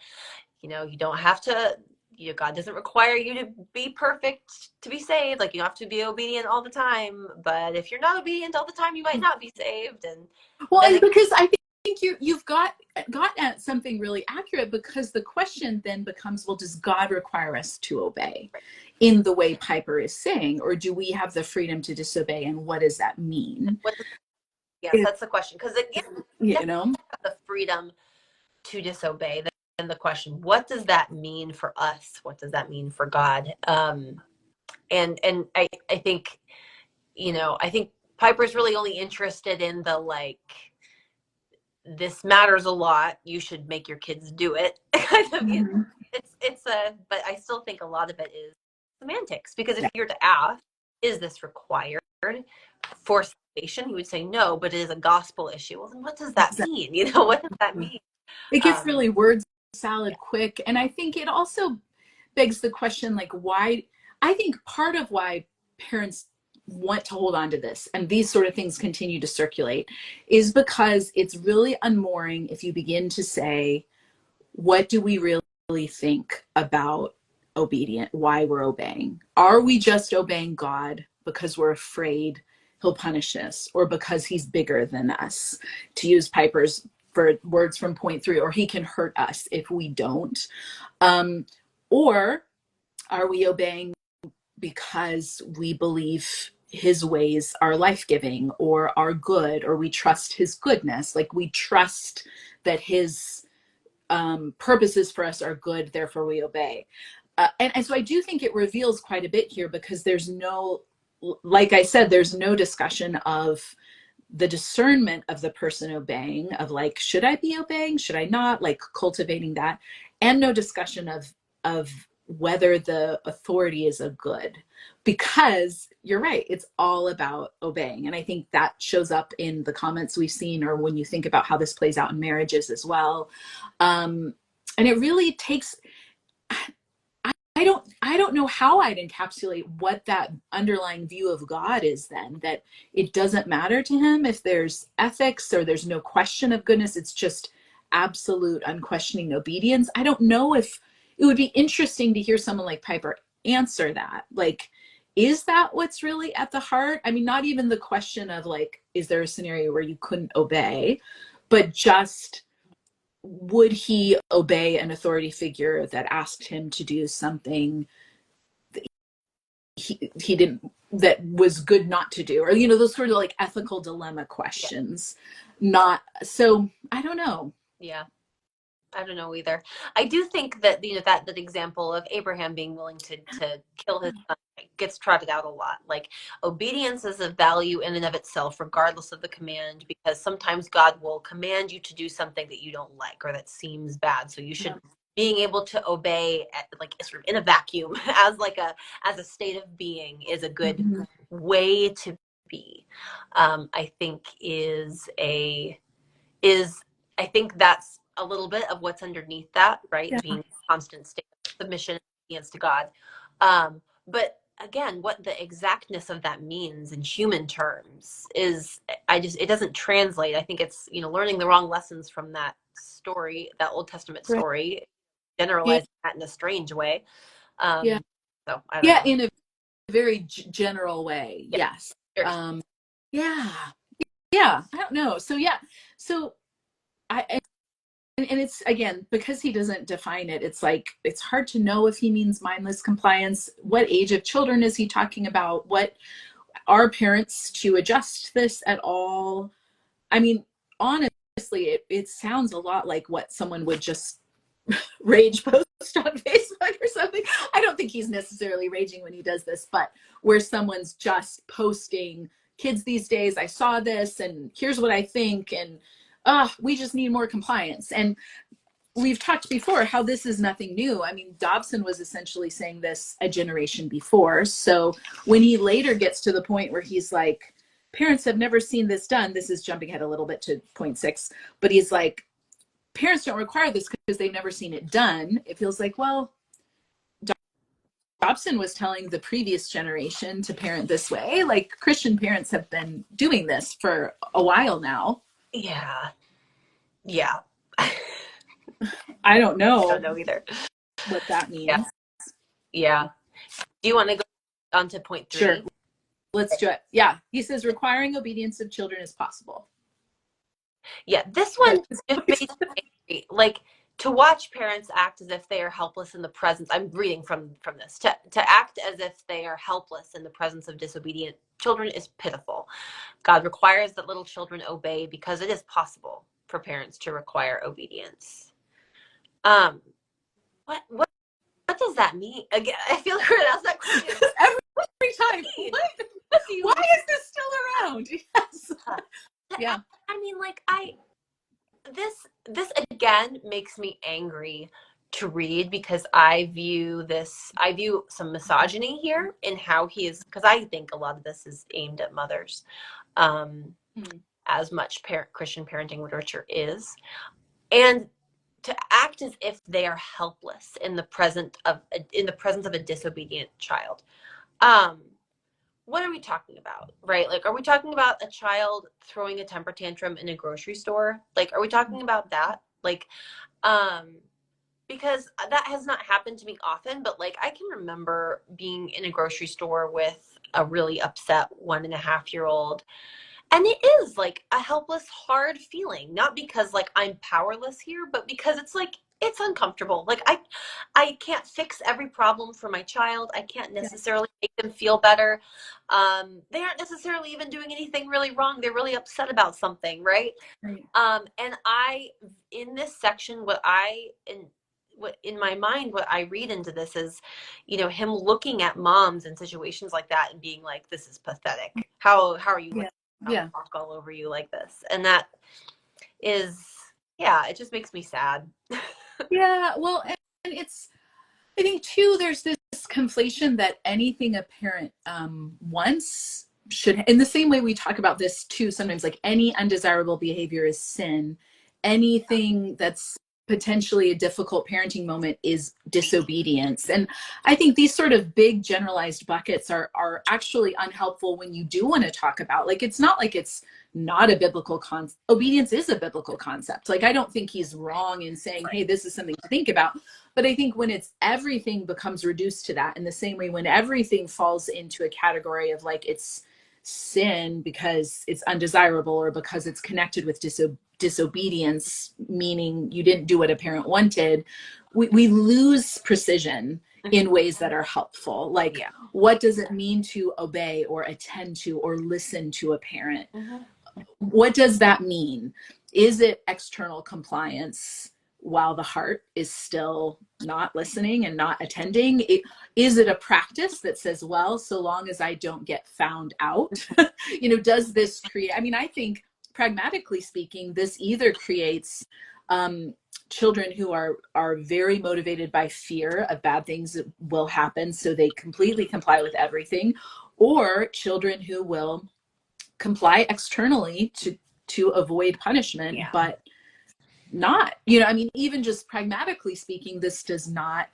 you know, you don't have to, you know, God doesn't require you to be perfect to be saved. Like you don't have to be obedient all the time, but if you're not obedient all the time, you might not be saved. And Well, then and because I think you've got at something really accurate, because the question then becomes, well, does God require us to obey in the way Piper is saying, or do we have the freedom to disobey, and what does that mean? yes, that's the question. Because again, You know? the freedom to disobey, then the question, what does that mean for us? What does that mean for God? And I think, you know, I think Piper's really only interested in the like, this matters a lot, you should make your kids do it kind of. Mm-hmm. It's a, but I still think a lot of it is semantics, because if Yeah. you're to ask, is this required for salvation, he would say no, but it is a gospel issue. Well, then what does that Exactly. mean? You know, what does that mean? It gets um really word yeah. salad quick. And I think it also begs the question, like, why? I think part of why parents want to hold on to this and these sort of things continue to circulate is because it's really unmooring if you begin to say, what do we really think about obedient, why we're obeying? Are we just obeying God because we're afraid he'll punish us, or because he's bigger than us, to use Piper's for words from point three, or he can hurt us if we don't? um, or are we obeying because we believe his ways are life-giving or are good, or we trust his goodness, like we trust that his purposes for us are good, therefore we obey. And so I do think it reveals quite a bit here, because there's no, like I said, there's no discussion of the discernment of the person obeying, of like, should I be obeying, should I not, like cultivating that, and no discussion of whether the authority is a good, because you're right, it's all about obeying. And I think that shows up in the comments we've seen, or when you think about how this plays out in marriages as well. And it really takes, I don't know how I'd encapsulate what that underlying view of God is then, that it doesn't matter to him if there's ethics or there's no question of goodness, it's just absolute unquestioning obedience. I don't know if it would be interesting to hear someone like Piper answer that. Like, is that what's really at the heart? I mean, not even the question of like, is there a scenario where you couldn't obey, but just, would he obey an authority figure that asked him to do something he didn't, that was good not to do, or you know, those sort of like ethical dilemma Yeah. questions. Not so, I don't know. Yeah. I don't know either. I do think that, you know, that example of Abraham being willing to kill his son gets trotted out a lot. Like obedience is a value in and of itself, regardless of the command, because sometimes God will command you to do something that you don't like or that seems bad. So you should, being able to obey like sort of in a vacuum as like as a state of being is a good Mm-hmm. way to be. I think is I think that's a little bit of what's underneath that, right? Yeah. Being constant state of submission and obedience to God. But again, what the exactness of that means in human terms is, it doesn't translate. I think it's, learning the wrong lessons from that story, that Old Testament Right. story, Yeah. generalizing that in a strange way. Yeah. So I don't Yeah. know. In a very general way. Yeah, Yes. sure. Yeah. Yeah. I don't know. So yeah. So I, and it's, again, because he doesn't define it, it's like it's hard to know if he means mindless compliance. What age of children is he talking about? What are parents to adjust this at all? I mean, honestly, it sounds a lot like what someone would just rage post on Facebook or something. I don't think he's necessarily raging when he does this, but where someone's just posting, kids these days, I saw this and here's what I think, and we just need more compliance. And we've talked before how this is nothing new. I mean, Dobson was essentially saying this a generation before. So when he later gets to the point where he's like, parents have never seen this done, this is jumping ahead a little bit to point 6, but he's like, parents don't require this because they've never seen it done. It feels like, well, Dobson was telling the previous generation to parent this way. Like, Christian parents have been doing this for a while now. Yeah. Yeah. I don't I don't know know either. what that Yeah. means. Yeah. Do you want to go on to point 3? Sure. Let's do it. Yeah. He says requiring obedience of children is possible. Yeah. This one just made me angry. Like, to watch parents act as if they are helpless in the presence. I'm reading from this. To act as if they are helpless in the presence of disobedient children is pitiful. God requires that little children obey because it is possible for parents to require obedience. What does that mean? Again, I feel like we're gonna ask that question every time. Why is this still around? Yes. Yeah. I mean, like, this again makes me angry to read, because I view some misogyny here in how he is, because I think a lot of this is aimed at mothers, as much Christian parenting literature is, and to act as if they are helpless in the presence of a disobedient child. What are we talking about, right? Like, are we talking about a child throwing a temper tantrum in a grocery store? Like, are we talking about that? Like, because that has not happened to me often, but like, I can remember being in a grocery store with a really upset 1.5-year-old. And it is like a helpless, hard feeling, not because like I'm powerless here, but because it's like, it's uncomfortable. Like, I can't fix every problem for my child. I can't necessarily make them feel better. They aren't necessarily even doing anything really wrong. They're really upset about something, right? And in this section, in my mind, what I read into this is, him looking at moms in situations like that and being like, this is pathetic. How are you letting them walk all over you like this? And that is, yeah, it just makes me sad. Yeah, well, and it's, I think too, there's this conflation that anything a parent wants should, in the same way we talk about this too, sometimes, like, any undesirable behavior is sin. Anything that's potentially a difficult parenting moment is disobedience. And I think these sort of big generalized buckets are actually unhelpful when you do want to talk about, like, it's not like it's not a biblical concept. Obedience is a biblical concept. Like, I don't think he's wrong in saying, hey, this is something to think about. But I think when it's everything becomes reduced to that, in the same way when everything falls into a category of like, it's sin because it's undesirable or because it's connected with disobedience, meaning you didn't do what a parent wanted, we lose precision in ways that are helpful. Like, what does it mean to obey or attend to or listen to a parent? What does that mean? Is it external compliance while the heart is still not listening and not attending? Is it a practice that says, well, so long as I don't get found out, does this create, I mean, I think pragmatically speaking, this either creates children who are very motivated by fear of bad things that will happen, so they completely comply with everything, or children who will comply externally to avoid punishment, but not, you know, I mean, even just pragmatically speaking, this does not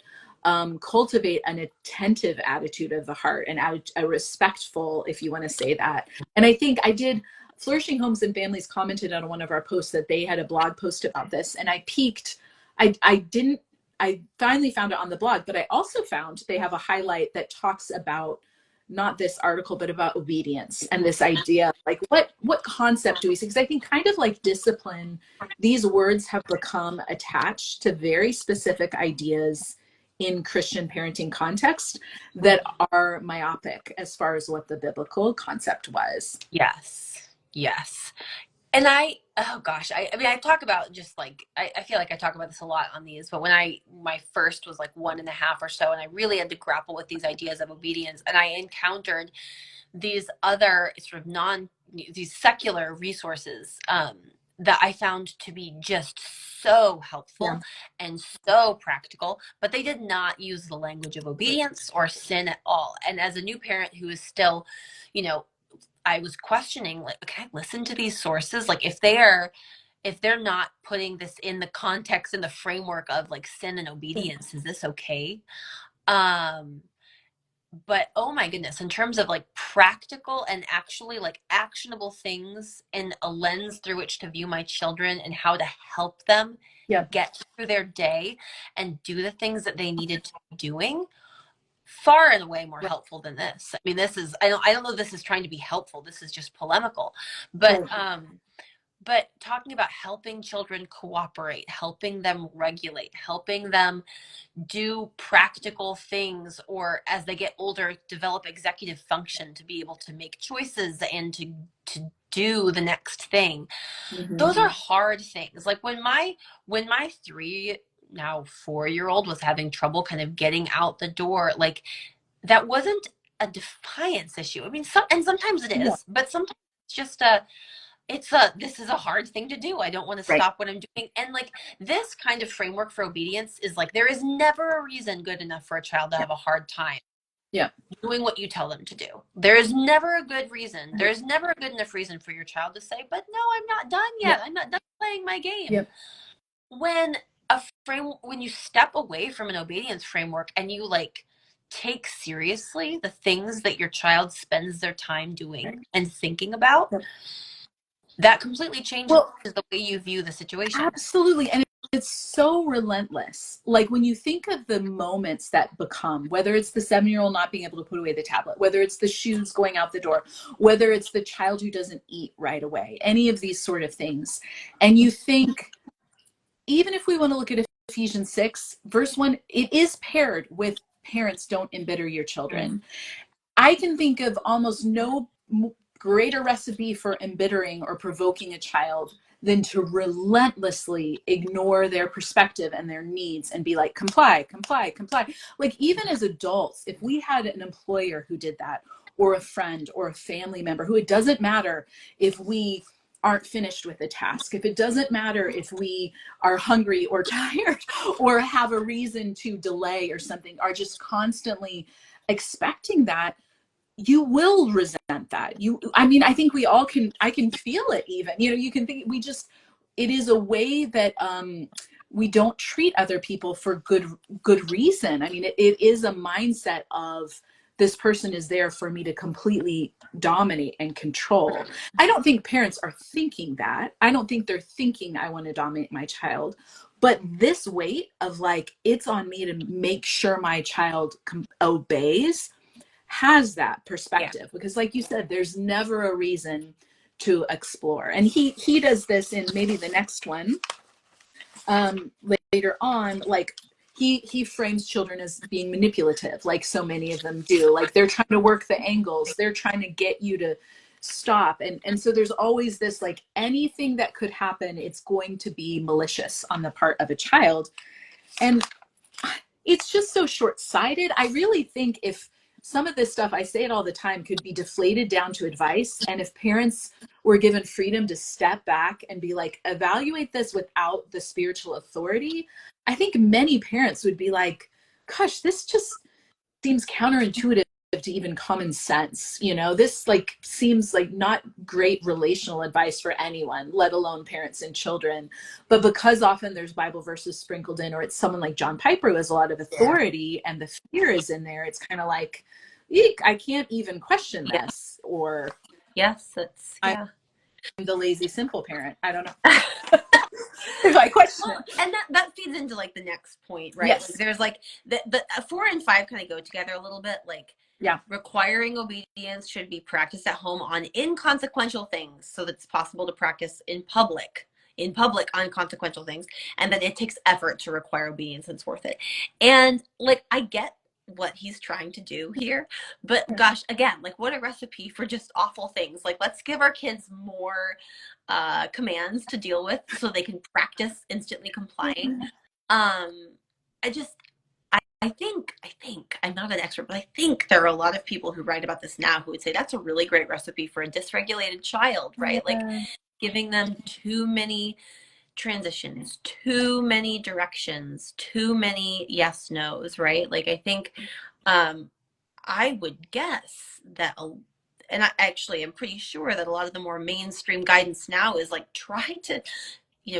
cultivate an attentive attitude of the heart and a respectful, if you want to say that. And I think I did, Flourishing Homes and Families commented on one of our posts that they had a blog post about this, and I peeked. I didn't, I finally found it on the blog, but I also found they have a highlight that talks about not this article, but about obedience and this idea, like what concept do we see? Because I think kind of like discipline, these words have become attached to very specific ideas in Christian parenting context that are myopic as far as what the biblical concept was. Yes. Yes. And oh gosh, I mean, I talk about just like, I feel like I talk about this a lot on these, but when my first was like 1.5 or so, and I really had to grapple with these ideas of obedience, and I encountered these other sort of these secular resources, that I found to be just so Yeah. helpful and so practical, but they did not use the language of obedience or sin at all. And as a new parent who is still, you know, I was questioning, like, can I listen to these sources? Like, if they're not putting this in the context and the framework of like sin and obedience, is this okay? Um, but oh my goodness, in terms of like practical and actually like actionable things and a lens through which to view my children and how to help them Yeah. get through their day and do the things that they needed to be doing, far and away more Right. helpful than this. I mean, this is, I don't know if this is trying to be helpful. This is just polemical. But talking about helping children cooperate, helping them regulate, helping them do practical things, or as they get older, develop executive function to be able to make choices and to do the next thing. Mm-hmm. Those are hard things. Like when my 4-year-old was having trouble kind of getting out the door, like that wasn't a defiance issue. I mean, sometimes it No. is, but sometimes it's just this is a hard thing to do. I don't want to Right. stop what I'm doing. And like this kind of framework for obedience is like, there is never a reason good enough for a child to Yeah. have a hard time Yeah. doing what you tell them to do. There is never a good reason. Right. There's never a good enough reason for your child to say, but no, I'm not done Yeah. yet. I'm not done playing my game. Yeah. When when you step away from an obedience framework and you like take seriously the things that your child spends their time doing Right. and thinking about, Yeah. that completely changes Well, the way you view the situation. absolutely. And it's so relentless. Like when you think of the moments that become, whether it's the 7-year-old not being able to put away the tablet, whether it's the shoes going out the door, whether it's the child who doesn't eat right away, any of these sort of things. And you think, even if we want to look at Ephesians 6, verse 1, it is paired with parents don't embitter your children. I can think of almost no greater recipe for embittering or provoking a child than to relentlessly ignore their perspective and their needs and be like, comply, comply, comply. Like, even as adults, if we had an employer who did that, or a friend or a family member who, it doesn't matter if we aren't finished with a task, if it doesn't matter if we are hungry or tired or have a reason to delay or something, are just constantly expecting that, you will resent that. I mean, I think we all can, I can feel it even, you know, you can think, it is a way that we don't treat other people for good reason. I mean, it is a mindset of, this person is there for me to completely dominate and control. I don't think parents are thinking that. I don't think they're thinking, I want to dominate my child. But this weight of like, it's on me to make sure my child obeys, has that Yeah. perspective, because like you said, there's never a reason to explore. And he does this in maybe the next one, later on, like he frames children as being manipulative, like so many of them do. Like they're trying to work the angles, they're trying to get you to stop. And so there's always this, like, anything that could happen, it's going to be malicious on the part of a child. And it's just so short-sighted. I really think if some of this stuff, I say it all the time, could be deflated down to advice, and if parents were given freedom to step back and be like, evaluate this without the spiritual authority, I think many parents would be like, gosh, this just seems counterintuitive to even common sense. This like seems like not great relational advice for anyone, let alone parents and children. But because often there's Bible verses sprinkled in, or it's someone like John Piper who has a lot of Yeah. authority and the fear is in there, it's kind of like, eek, I can't even question Yeah. this. Or Yes, it's I'm yeah. the lazy simple parent. I don't know if I question Well, it. and that feeds into like the next point, right? Like Yes. there's like the 4 and 5 kind of go together a little bit. Like Yeah. requiring obedience should be practiced at home on inconsequential things, so that it's possible to practice in public on consequential things, and then it takes effort to require obedience and it's worth it. And like I get what he's trying to do here, but gosh, again, like what a recipe for just awful things. Like let's give our kids more commands to deal with so they can practice instantly complying. um I just I think I'm not an expert, but I think there are a lot of people who write about this now who would say that's a really great recipe for a dysregulated child, right? Like Yeah. giving them too many transitions, too many directions, too many yes nos, right? Like I think um I would guess that and I actually am pretty sure that a lot of the more mainstream guidance now is like try to,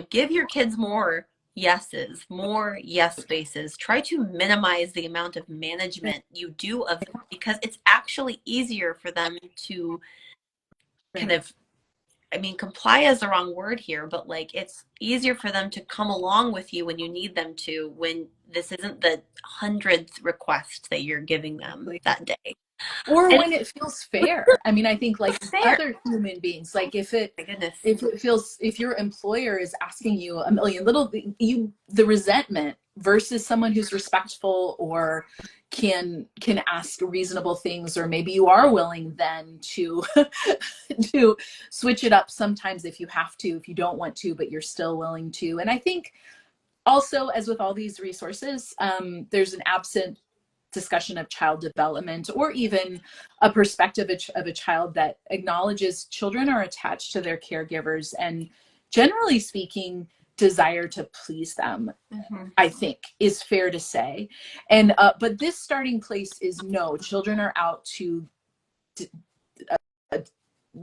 give your kids more yeses, more yes spaces. Try to minimize the amount of management you do of them, because it's actually easier for them to kind Right. of, I mean, comply is the wrong word here, but like it's easier for them to come along with you when you need them to, when this isn't the 100th request that you're giving them that day. Or And when it feels fair. I mean, I think like it's fair. other human beings, like if it My goodness. if it feels, if your employer is asking you a million little, the resentment versus someone who's respectful or can ask reasonable things, or maybe you are willing then to to switch it up sometimes if you have to, if you don't want to, but you're still willing to. And I think also, as with all these resources, there's an absent discussion of child development, or even a perspective of a child that acknowledges children are attached to their caregivers and, generally speaking, desire to please them. Mm-hmm. I think is fair to say. And but this starting place is no, children are out to uh,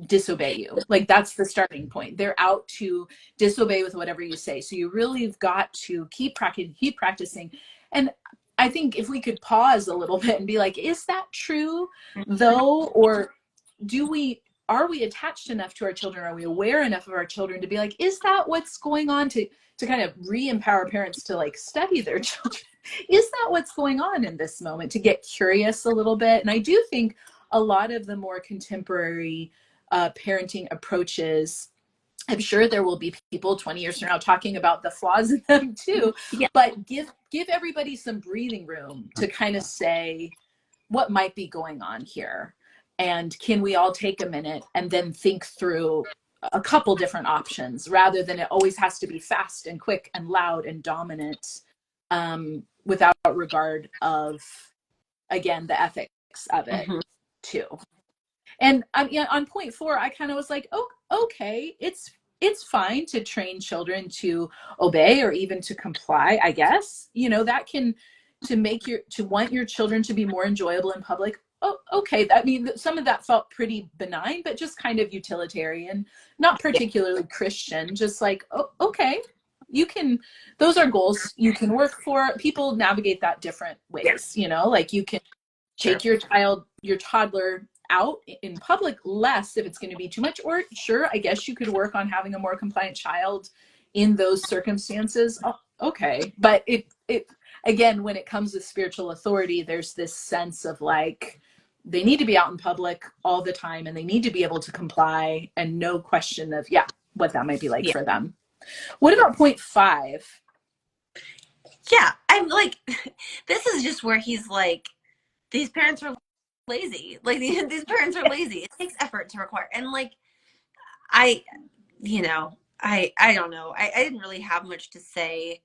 disobey you. Like that's the starting point. They're out to disobey with whatever you say. So you really have got to keep practicing. And I think if we could pause a little bit and be like, is that true though? Or are we attached enough to our children? Are we aware enough of our children to be like, is that what's going on, to kind of re-empower parents to like study their children? Is that what's going on in this moment, to get curious a little bit? And I do think a lot of the more contemporary parenting approaches, I'm sure there will be people 20 years from now talking about the flaws in them too, Yeah. but give everybody some breathing room to kind of say what might be going on here, and can we all take a minute and then think through a couple different options, rather than it always has to be fast and quick and loud and dominant, without regard of, again, the ethics of it Mm-hmm. too. And on point 4, I kind of was like, oh, okay, it's fine to train children to obey or even to comply. I guess that can, to want your children to be more enjoyable in public. Oh, okay. I mean, some of that felt pretty benign, but just kind of utilitarian, not Yeah. particularly Christian. Just like, oh, okay, you can. Those are goals you can work for. People navigate that different ways. Like you can Sure. take your toddler out in public less if it's going to be too much, or sure, I guess you could work on having a more compliant child in those circumstances. Oh, okay. But it again, when it comes to spiritual authority, there's this sense of like, they need to be out in public all the time and they need to be able to comply, and no question of, yeah, what that might be like Yeah. for them. What about point 5? Yeah. I'm like, this is just where he's like, these parents are lazy. Like these parents are lazy. It takes effort to require. And like, I, I don't know. I didn't really have much to say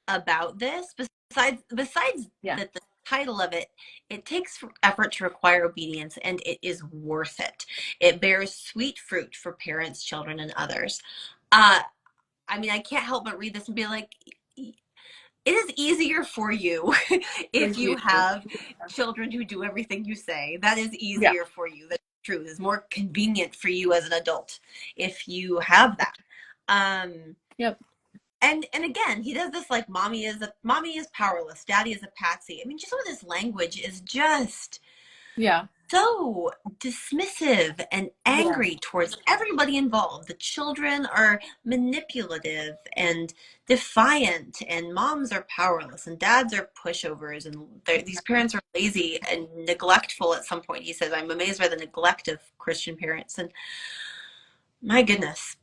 about this besides Yeah. that the title of it, it takes effort to require obedience and it is worth it. It bears sweet fruit for parents, children, and others. I mean, I can't help but read this and be like, it is easier for you For if you you. have children who do everything you say. That is Yeah. easier for you. That's true. It's more convenient for you as an adult if you have that. Yep. And again, he does this like mommy is powerless, daddy is a patsy. I mean, just some of this language is just Yeah. so dismissive and Yeah. angry towards everybody involved. The children are manipulative and defiant, and moms are powerless, and dads are pushovers, and these parents are lazy and neglectful at some point. He says, I'm amazed by the neglect of Christian parents. And my goodness,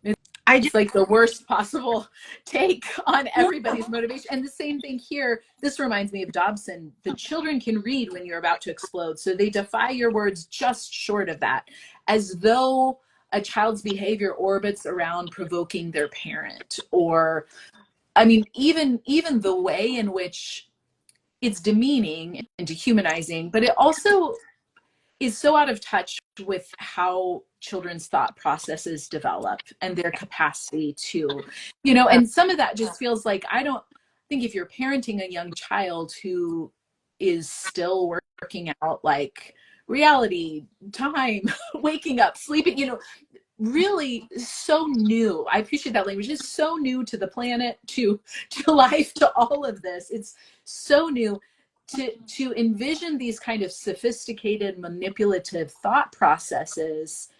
I It's just, like the worst possible take on everybody's motivation. And the same thing here. This reminds me of Dobson. The children can read when you're about to explode, so they defy your words just short of that, as though a child's behavior orbits around provoking their parent. Or, I mean, even the way in which it's demeaning and dehumanizing, but it also is so out of touch with how children's thought processes develop and their capacity to, and some of that just feels like, I don't think if you're parenting a young child who is still working out like reality, time, waking up, sleeping, really so new. I appreciate that language. It's so new to the planet, to life, to all of this. It's so new to envision these kind of sophisticated manipulative thought processes.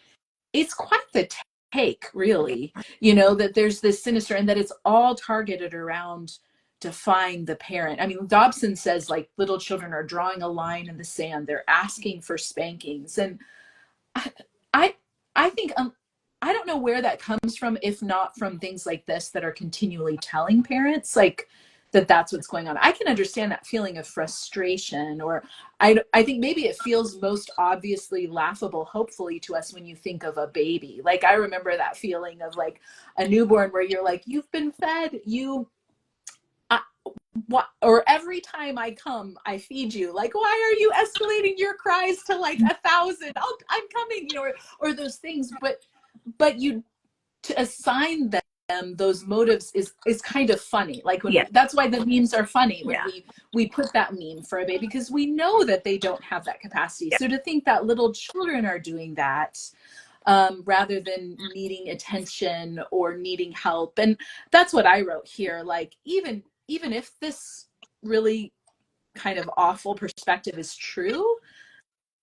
It's quite the take, really, that there's this sinister, and that it's all targeted around defying the parent. I mean, Dobson says like little children are drawing a line in the sand, they're asking for spankings. And I I think I don't know where that comes from, if not from things like this that are continually telling parents like that that's what's going on. I can understand that feeling of frustration, or I think maybe it feels most obviously laughable, hopefully, to us when you think of a baby. Like I remember that feeling of like a newborn where you're like, you've been fed, what, or every time I come, I feed you. Like, why are you escalating your cries to like 1,000? I'm coming, or those things. But you, to assign them those motives is kind of funny. Like yeah, that's why the memes are funny when yeah, we put that meme for a baby, because we know that they don't have that capacity. yeah, So to think that little children are doing that, rather than needing attention or needing help. And that's what I wrote here. Like, even if this really kind of awful perspective is true,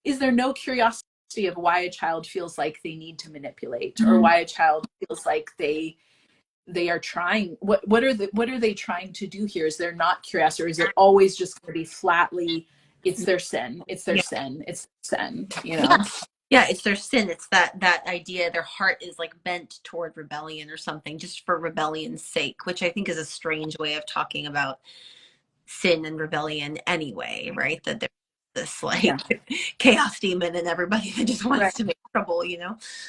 is there no curiosity of why a child feels like they need to manipulate, or why a child feels like they are trying, what are they trying to do here? Is there not curiosity, or is it always just going to be flatly, it's their sin, it's their yeah. sin, it's their sin, Yeah. Yeah, it's their sin. It's that idea their heart is like bent toward rebellion or something, just for rebellion's sake, which I think is a strange way of talking about sin and rebellion anyway, right? That there's this Yeah. like chaos demon and everybody that just wants Right. to make trouble,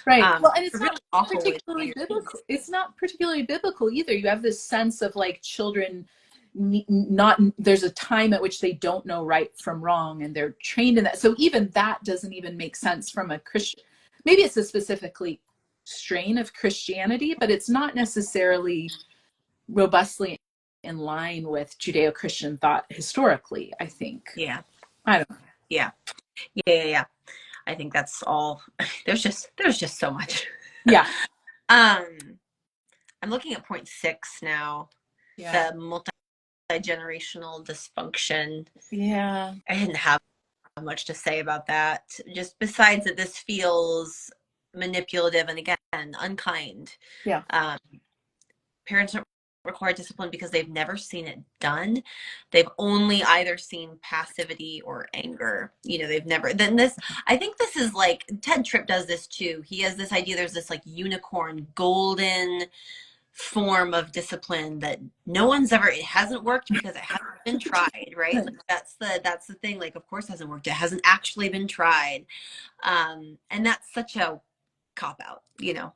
Right. Well, and a it's really not awful way to do particularly your biblical. kids. It's not particularly biblical either. You have this sense of like children not, there's a time at which they don't know right from wrong, and they're trained in that. So even that doesn't even make sense from a Christian. Maybe it's a specifically strain of Christianity, but it's not necessarily robustly in line with Judeo-Christian thought historically, I think. Yeah. I don't know. Yeah. Yeah. I think that's all. There's just so much. Yeah. um I'm looking at point 6 now. Yeah. The multi-generational dysfunction. Yeah. I didn't have much to say about that, just besides that this feels manipulative and, again, unkind. Yeah. Parents don't require discipline because they've never seen it done. They've only either seen passivity or anger. They've never, then this, I think this is like, Ted Tripp does this too. He has this idea, there's this like unicorn golden form of discipline that no one's ever, it hasn't worked because it hasn't been tried, right? Like that's the thing. Like, of course it hasn't worked. It hasn't actually been tried. And that's such a cop out. Yeah.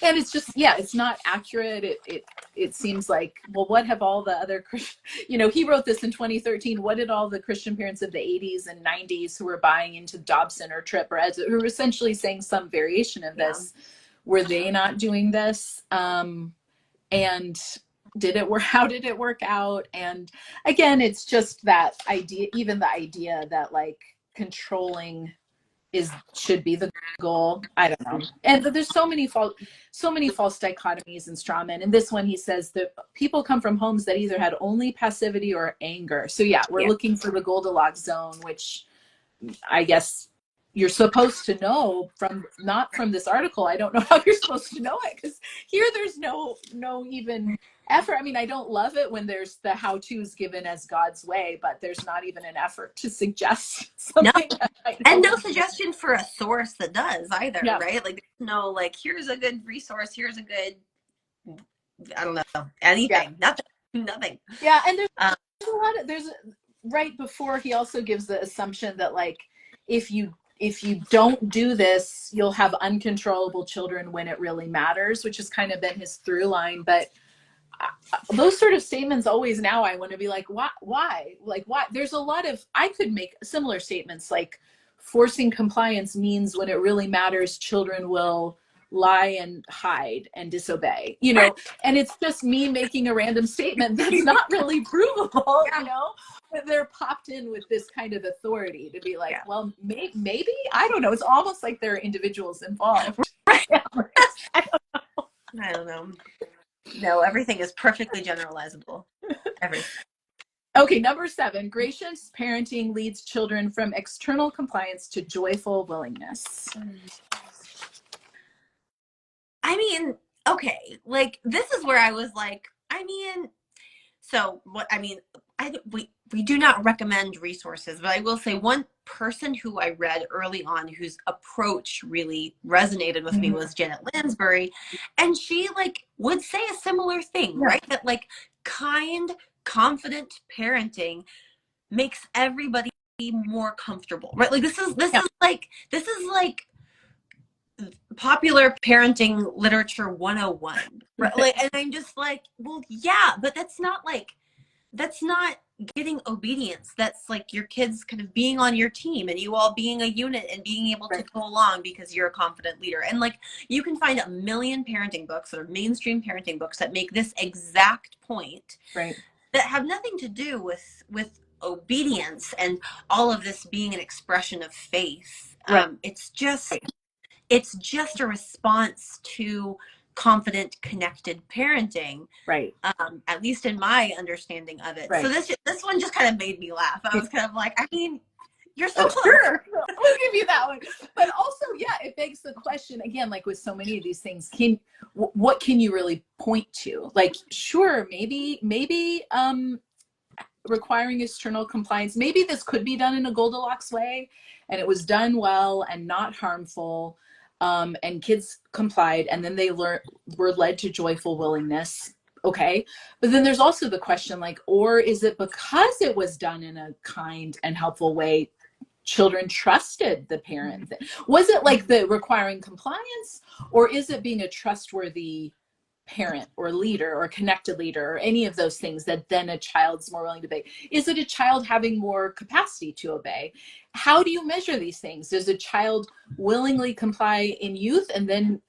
And it's just, yeah, it's not accurate. It seems like, well, what have all the other he wrote this in 2013. What did all the Christian parents of the 80s and 90s who were buying into Dobson or Tripp, or who were essentially saying some variation of this, were they not doing this? And how did it work out? And again, it's just that idea, even the idea that like controlling should be the goal. I don't know. And there's so many false dichotomies and straw men. And this one, he says that people come from homes that either had only passivity or anger. So yeah, we're looking for the Goldilocks zone, which I guess you're supposed to know not from this article. I don't know how you're supposed to know it, because here there's no even effort. I mean, I don't love it when there's the how-tos given as God's way, but there's not even an effort to suggest something. No. And no suggestion for a source that does either, right? Like no, like here's a good resource, here's a good, I don't know, anything. Nothing. Yeah, and there's a lot of right before, he also gives the assumption that like if you don't do this, you'll have uncontrollable children when it really matters, which has kind of been his through line. But those sort of statements always, now I want to be like, why? Like, why? There's a lot of, I could make similar statements like forcing compliance means when it really matters, children will lie and hide and disobey, you know, and it's just me making a random statement that's not really provable, you know, but they're popped in with this kind of authority to be like, well, maybe, I don't know. It's almost like there are individuals involved. I don't know. No, everything is perfectly generalizable. Everything. Okay, number 7, gracious parenting leads children from external compliance to joyful willingness. I mean, okay, like this is where I was like, I mean, so what I mean, we do not recommend resources, but I will say one person who I read early on whose approach really resonated with me was Janet Lansbury, and she like would say a similar thing, right? That like kind, confident parenting makes everybody more comfortable, right? Like this is like popular parenting literature 101, right? Like, and I'm just like, well, yeah, but that's not getting obedience. That's like your kids kind of being on your team and you all being a unit and being able to go along because you're a confident leader. And like you can find a million parenting books or mainstream parenting books that make this exact point, that have nothing to do with obedience and all of this being an expression of faith. It's just a response to confident, connected parenting, at least in my understanding of it. So this one just kind of made me laugh. I was kind of like, I mean, you're so close. Sure. We'll give you that one. But also, yeah, it begs the question again, like with so many of these things, what can you really point to? Like, sure, maybe requiring external compliance, maybe this could be done in a Goldilocks way and it was done well and not harmful, and kids complied, and then they were led to joyful willingness. Okay, but then there's also the question, like, or is it because it was done in a kind and helpful way, children trusted the parent? Was it like the requiring compliance, or is it being a trustworthy parent or leader or connected leader or any of those things that then a child's more willing to obey? Is it a child having more capacity to obey? How do you measure these things? Does a child willingly comply in youth and then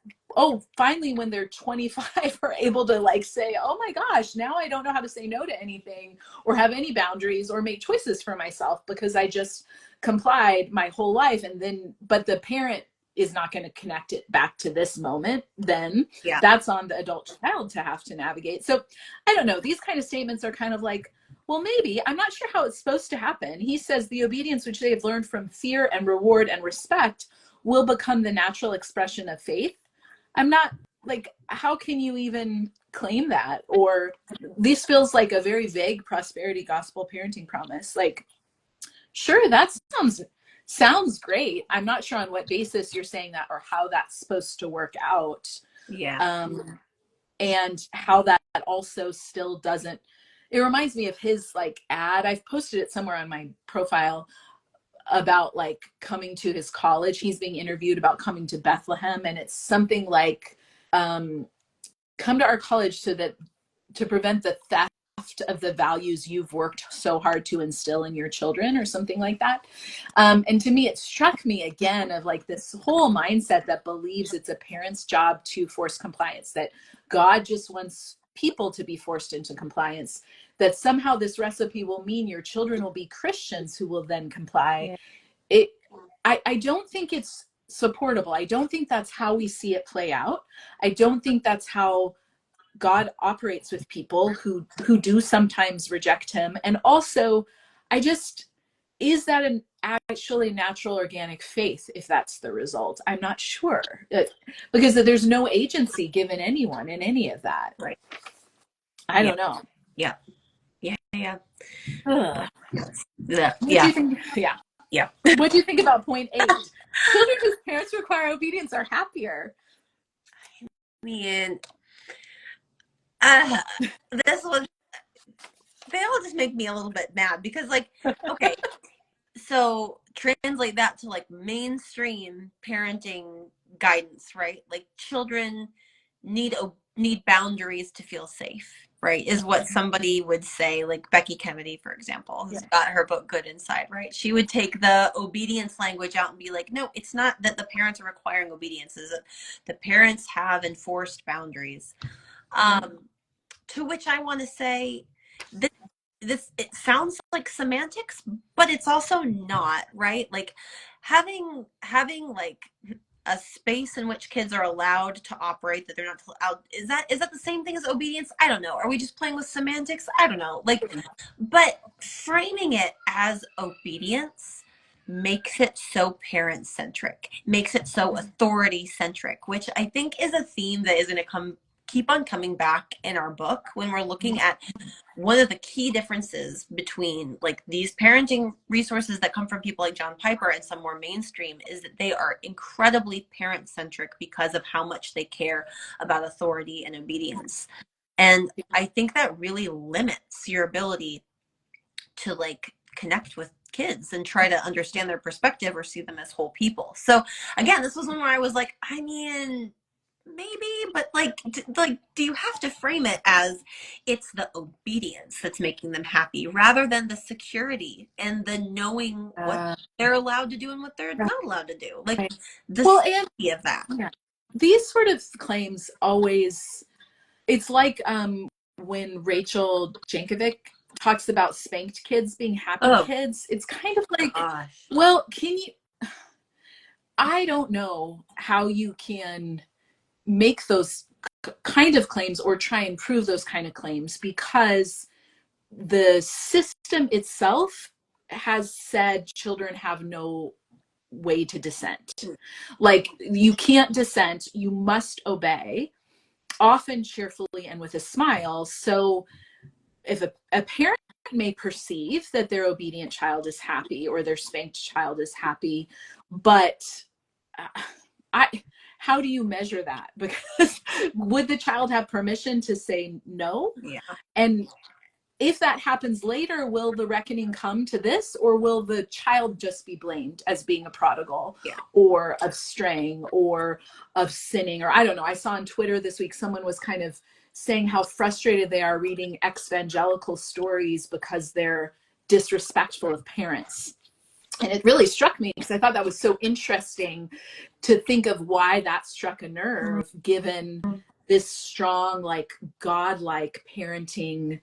finally when they're 25 are able to like say, oh my gosh, now I don't know how to say no to anything or have any boundaries or make choices for myself because I just complied my whole life? And then but the parent is not going to connect it back to this moment, then that's on the adult child to have to navigate. So I don't know, these kind of statements are kind of like, well, maybe, I'm not sure how it's supposed to happen. He says the obedience which they have learned from fear and reward and respect will become the natural expression of faith. I'm not like, how can you even claim that? Or this feels like a very vague prosperity gospel parenting promise. Like, sure, that sounds great. I'm not sure on what basis you're saying that or how that's supposed to work out. And how that also still doesn't, it reminds me of his like ad. I've posted it somewhere on my profile about like coming to his college. He's being interviewed about coming to Bethlehem, and it's something like, come to our college so that to prevent the theft of the values you've worked so hard to instill in your children, or something like that. And to me, it struck me again of like this whole mindset that believes it's a parent's job to force compliance, that God just wants people to be forced into compliance, that somehow this recipe will mean your children will be Christians who will then comply. Yeah. I don't think it's supportable. I don't think that's how we see it play out. I don't think that's how God operates with people who do sometimes reject him. And also, is that an actually natural organic faith if that's the result? I'm not sure, because there's no agency given anyone in any of that. Right. I don't know. Yeah. What do you think? Yeah. What do you think about point 8? Children whose parents require obedience are happier. I mean, this one, they all just make me a little bit mad because, like, okay, so translate that to like mainstream parenting guidance, right? Like children need boundaries to feel safe, right? Is what somebody would say, like Becky Kennedy, for example, who's got her book Good Inside, right? She would take the obedience language out and be like, no, it's not that the parents are requiring obedience, is that the parents have enforced boundaries. To which I want to say this it sounds like semantics, but it's also not, right? Like having like a space in which kids are allowed to operate that they're not allowed, is that the same thing as obedience? I don't know. Are we just playing with semantics? I don't know. Like, but framing it as obedience makes it so parent centric, makes it so authority centric, which I think is a theme that is going to keep on coming back in our book when we're looking at one of the key differences between like these parenting resources that come from people like John Piper and some more mainstream is that they are incredibly parent centric because of how much they care about authority and obedience. And I think that really limits your ability to like connect with kids and try to understand their perspective or see them as whole people. So again, this was one where I was like, I mean, maybe, but like do you have to frame it as it's the obedience that's making them happy rather than the security and the knowing what they're allowed to do and what they're not allowed to do, like the safety of that. These sort of claims always, it's like when Rachel Jankovic talks about spanked kids being happy kids. It's kind of like, well, I don't know how you can make those kind of claims or try and prove those kind of claims, because the system itself has said children have no way to dissent. Like, you can't dissent, you must obey, often cheerfully and with a smile. So if a parent may perceive that their obedient child is happy or their spanked child is happy, but how do you measure that? Because would the child have permission to say no? Yeah. And if that happens later, will the reckoning come to this, or will the child just be blamed as being a prodigal or of straying or of sinning? Or I don't know. I saw on Twitter this week, someone was kind of saying how frustrated they are reading evangelical stories because they're disrespectful of parents. And it really struck me because I thought that was so interesting to think of why that struck a nerve, given this strong, like godlike parenting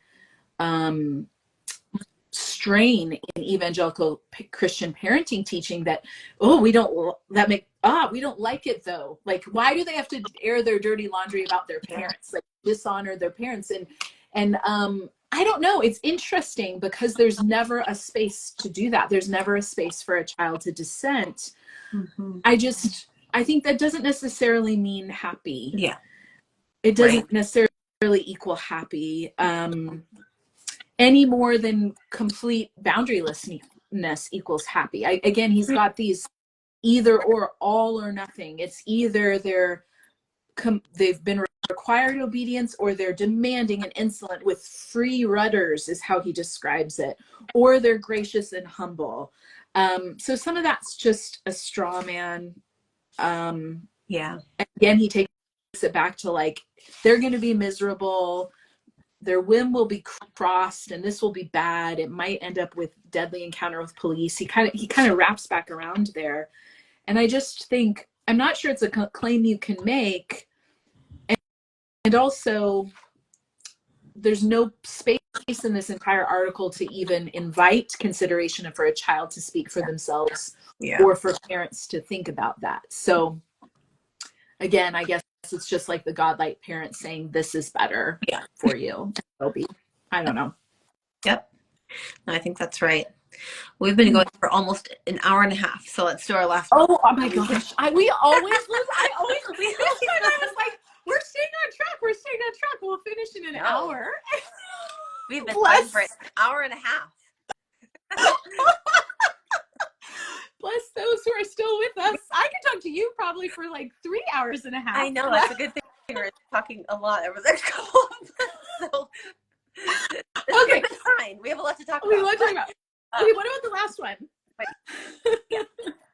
strain in evangelical Christian parenting teaching that, we don't like it though. Like, why do they have to air their dirty laundry about their parents, like dishonor their parents? And I don't know. It's interesting because there's never a space to do that. There's never a space for a child to dissent. Mm-hmm. I think that doesn't necessarily mean happy. Yeah. It doesn't necessarily equal happy. Any more than complete boundarylessness equals happy. Again, he's got these either or, all or nothing. It's either they've been required obedience, or they're demanding and insolent with free rudders, is how he describes it, or they're gracious and humble. So some of that's just a straw man. Again, he takes it back to like, they're going to be miserable, their whim will be crossed, and this will be bad. It might end up with deadly encounter with police. He kind of wraps back around there. And I just think, I'm not sure it's a claim you can make. And also, there's no space in this entire article to even invite consideration for a child to speak for themselves or for parents to think about that. So again, I guess it's just like the godlike parent saying this is better for you. It'll be, I don't know. Yep. No, I think that's right. We've been going for almost an hour and a half, so let's do our last one. Oh my gosh. We always lose. I was like, we're staying on track. We'll finish in an hour. We've been going for an hour and a half. Bless those who are still with us. I could talk to you probably for like 3 hours and a half. I know, that's a good thing. We're talking a lot over the next couple of months. So okay, fine. We have a lot to talk about. Okay, what about the last one?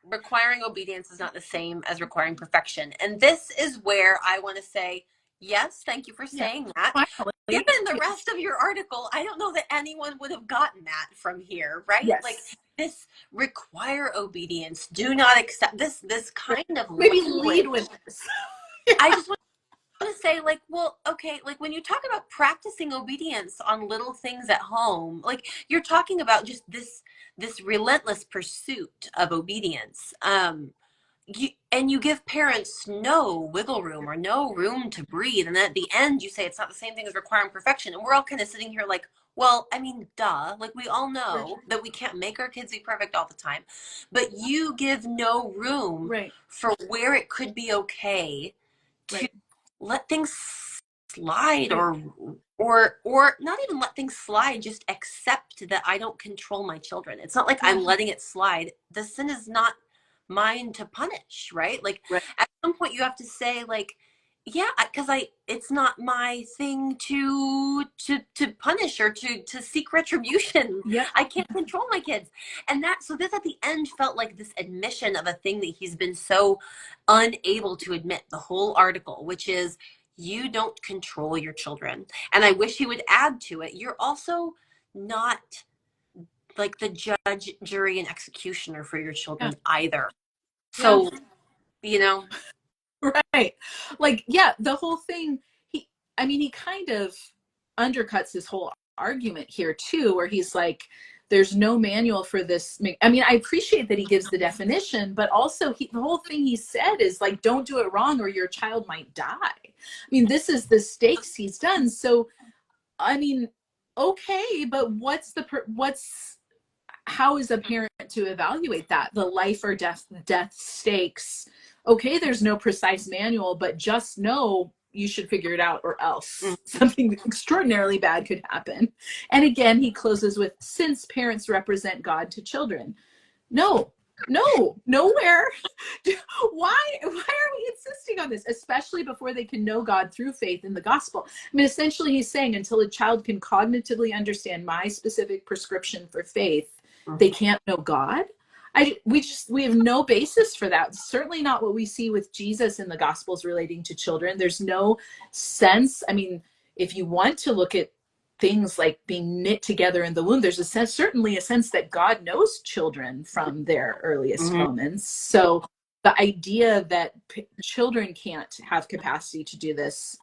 Requiring obedience is not the same as requiring perfection. And this is where I want to say, yes, thank you for saying that. Finally. Given the rest of your article, I don't know that anyone would have gotten that from here, right? Yes. Like this require obedience, do not accept this kind of maybe lead with this. I just want to say, like, well, okay, like when you talk about practicing obedience on little things at home, like you're talking about just this relentless pursuit of obedience. You give parents no wiggle room or no room to breathe. And then at the end, you say it's not the same thing as requiring perfection. And we're all kind of sitting here like, well, I mean, duh. Like we all know that we can't make our kids be perfect all the time. But you give no room for where it could be okay to let things slide or not even let things slide, just accept that I don't control my children. It's not like I'm letting it slide. The sin is not mine to punish, right? Like at some point you have to say like, yeah, because it's not my thing to punish or to seek retribution. I can't control my kids. And so this at the end felt like this admission of a thing that he's been so unable to admit the whole article, which is you don't control your children. And I wish he would add to it, you're also not like the judge, jury, and executioner for your children either. So, you know. Right. Like, yeah, the whole thing, he kind of undercuts his whole argument here too, where he's like, there's no manual for this. I mean, I appreciate that he gives the definition, but also the whole thing he said is like, don't do it wrong or your child might die. I mean, this is the stakes he's done. So, I mean, okay, but how is a parent to evaluate that? The life or death stakes. Okay, there's no precise manual, but just know you should figure it out or else something extraordinarily bad could happen. And again, he closes with, since parents represent God to children. No, nowhere. Why are we insisting on this, especially before they can know God through faith in the gospel? I mean, essentially he's saying until a child can cognitively understand my specific prescription for faith, they can't know God. We have no basis for that. Certainly not what we see with Jesus in the Gospels relating to children. There's no sense. I mean, if you want to look at things like being knit together in the womb, there's certainly a sense that God knows children from their earliest moments. So the idea that children can't have capacity to do this,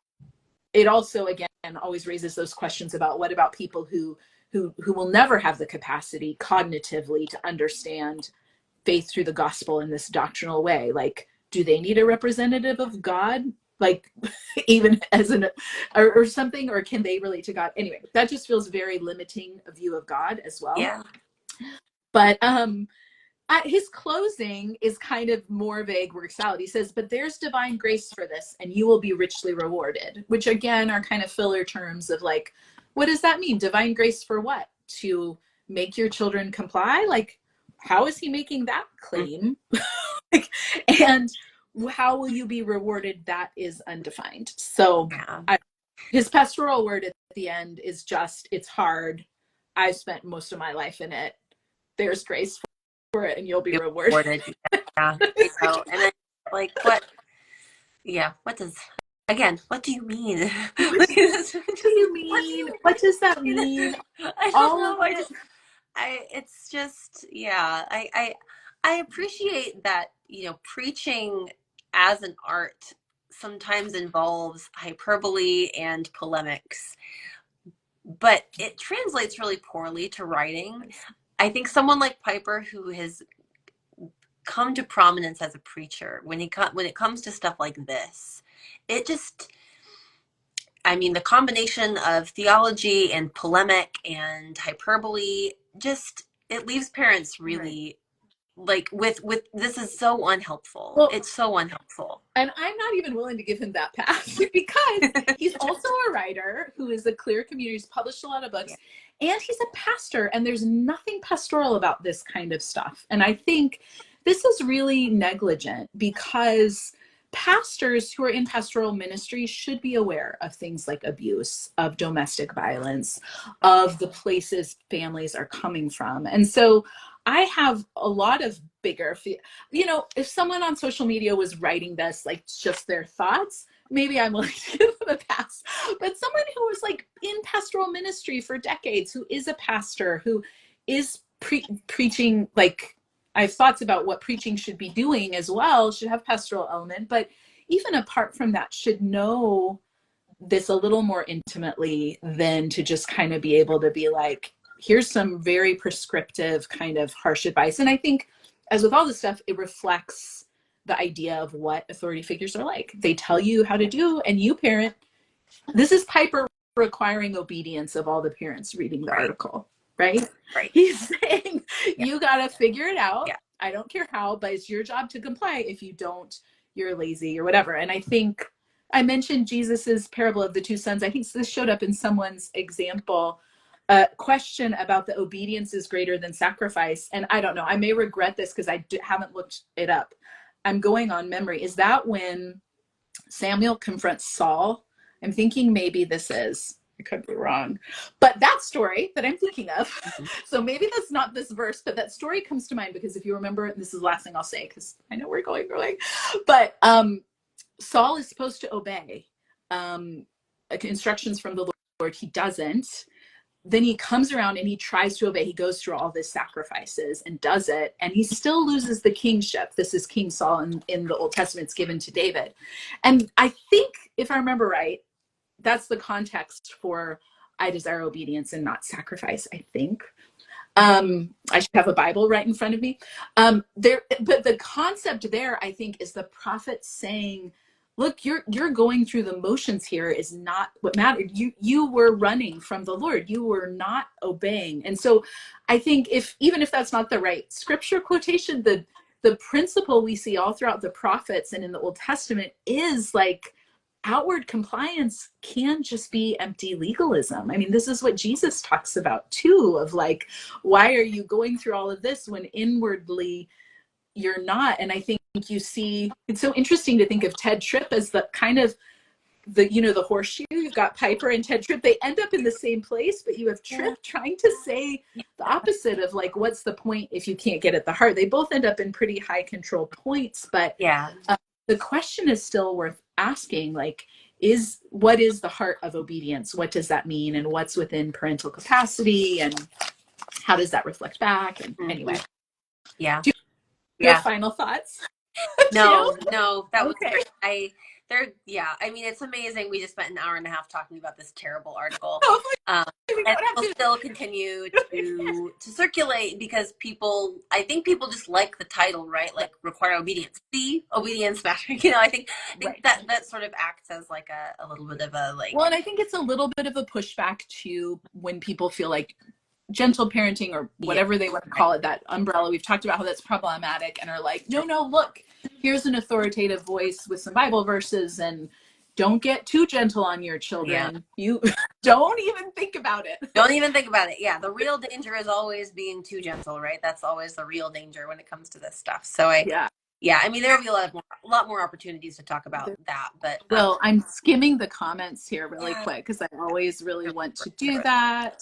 it also, again, always raises those questions about what about people who will never have the capacity cognitively to understand faith through the gospel in this doctrinal way. Like, do they need a representative of God? Like, even as or something, or can they relate to God? Anyway, that just feels very limiting a view of God as well. Yeah. But his closing is kind of more vague, word salad. He says, but there's divine grace for this, and you will be richly rewarded, which again are kind of filler terms of like, what does that mean? Divine grace for what? To make your children comply? Like, how is he making that claim? And how will you be rewarded? That is undefined. So his pastoral word at the end is just, it's hard. I've spent most of my life in it. There's grace for it, and you'll be rewarded. Yeah. And then, like, what? Yeah. What do you mean? What do you mean? What does that mean? I don't know. It's just, I appreciate that, preaching as an art sometimes involves hyperbole and polemics, but it translates really poorly to writing. I think someone like Piper, who has come to prominence as a preacher, when it comes to stuff like this, it just, I mean, the combination of theology and polemic and hyperbole, just, it leaves parents really like with this is so unhelpful. Well, it's so unhelpful. And I'm not even willing to give him that pass because he's also a writer who is a clear communicator. He's published a lot of books, and he's a pastor, and there's nothing pastoral about this kind of stuff. And I think this is really negligent because pastors who are in pastoral ministry should be aware of things like abuse, of domestic violence, of the places families are coming from. And so I have a lot of bigger, if someone on social media was writing this, like just their thoughts, maybe I'm willing to give them a pass. But someone who was like in pastoral ministry for decades, who is a pastor, who is preaching, like I have thoughts about what preaching should be doing as well, should have pastoral element, but even apart from that, should know this a little more intimately than to just kind of be able to be like, here's some very prescriptive kind of harsh advice. And I think, as with all this stuff, it reflects the idea of what authority figures are like. They tell you how to do, and you parent. This is Piper requiring obedience of all the parents reading the article, right? He's saying, you got to figure it out. I don't care how, but it's your job to comply. If you don't, you're lazy or whatever. And I think I mentioned Jesus's parable of the two sons. I think this showed up in someone's example. A question about the obedience is greater than sacrifice. And I don't know, I may regret this because I haven't looked it up. I'm going on memory. Is that when Samuel confronts Saul? I'm thinking maybe this is. I could be wrong. But that story that I'm thinking of, so maybe that's not this verse, but that story comes to mind because if you remember, this is the last thing I'll say because I know we're going. But Saul is supposed to obey instructions from the Lord. He doesn't. Then he comes around and he tries to obey. He goes through all these sacrifices and does it, and he still loses the kingship. This is King Saul in the Old Testament. It's given to David. And I think, if I remember right, that's the context for I desire obedience and not sacrifice, I think. I should have a Bible right in front of me. But the concept there, I think, is the prophet saying, look, you're going through the motions here is not what mattered. You were running from the Lord. You were not obeying. And so I think even if that's not the right scripture quotation, the principle we see all throughout the prophets and in the Old Testament is like outward compliance can just be empty legalism. I mean, this is what Jesus talks about too, of like, why are you going through all of this when inwardly you're not? And I think you see, it's so interesting to think of Ted Tripp as the kind of the horseshoe. You've got Piper and Ted Tripp. They end up in the same place, but you have Tripp trying to say the opposite of like, what's the point if you can't get at the heart? They both end up in pretty high control points, but the question is still worth asking, like, what is the heart of obedience? What does that mean? And what's within parental capacity? And how does that reflect back? And anyway. Yeah. Do you have final thoughts? No, that was great. I mean, it's amazing. We just spent an hour and a half talking about this terrible article. And it'll still continue to circulate because I think people just like the title, right? Like require obedience. See, obedience matter. I think that sort of acts as like a little bit of a like. Well, and I think it's a little bit of a pushback to when people feel like gentle parenting or whatever they want to call it, that umbrella. We've talked about how that's problematic and are like, no, look, here's an authoritative voice with some Bible verses and don't get too gentle on your children. You don't even think about it. Don't even think about it. Yeah. The real danger is always being too gentle, right? That's always the real danger when it comes to this stuff. So I mean, there will be a lot more opportunities to talk about that, but. Well, I'm skimming the comments here really quick because I always really want to do that.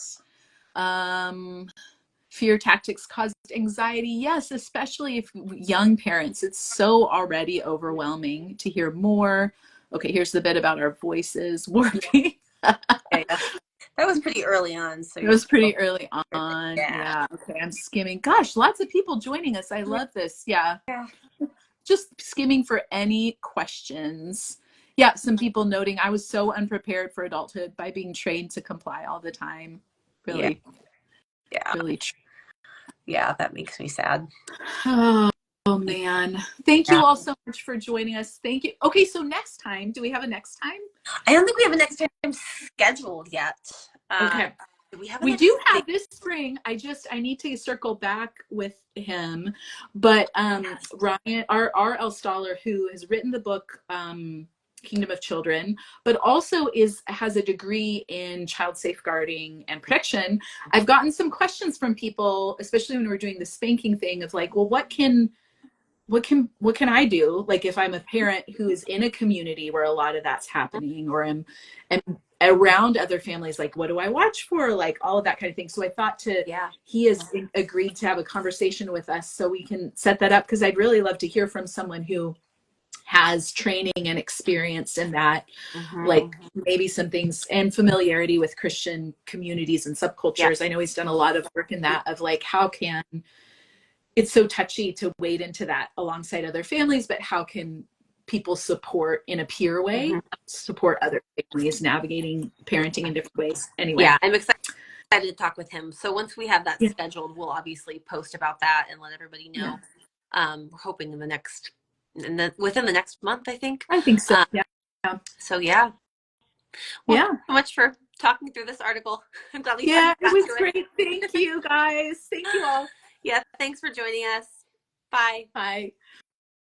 Fear tactics caused anxiety. Yes, especially if young parents, it's so already overwhelming to hear more. Okay, here's the bit about our voices warping. That was pretty early on. So it was pretty early on. Yeah. Okay, I'm skimming. Gosh, lots of people joining us. I love this. Yeah. Just skimming for any questions. Yeah, some people noting I was so unprepared for adulthood by being trained to comply all the time. Yeah. Really, Yeah. really true. Yeah, that makes me sad. Oh, oh man. Thank Yeah. you all so much for joining us. Thank you. Okay, so next time, do we have a next time? I don't think we have a next time scheduled yet. Okay. Do we have a We next do thing? have this spring. I need to circle back with him. But Ryan, our El Staller, who has written the book Kingdom of Children, but also has a degree in child safeguarding and protection. I've gotten some questions from people, especially when we're doing the spanking thing of like, well, what can I do? Like if I'm a parent who is in a community where a lot of that's happening, or am around other families, like what do I watch for? Like all of that kind of thing. So I thought Yeah. he has agreed to have a conversation with us so we can set that up, because I'd really love to hear from someone who has training and experience in that, like maybe some things and familiarity with Christian communities and Yeah. subcultures. I know he's done a lot of work in that of like, how can it's so touchy to wade into that alongside other families, but how can people support in a peer way, support other families navigating parenting in different ways? Anyway. Yeah, I'm excited to talk with him. So once we have that Yeah. scheduled, we'll obviously post about that and let everybody Yeah. know. We're hoping within the next month, I think. I think so. Yeah. So yeah. Well, Yeah. thanks so much for talking through this article. I'm glad we finally Yeah. It got was to it. great. Thank you guys. Thank you all. Yeah, thanks for joining us. Bye. Bye.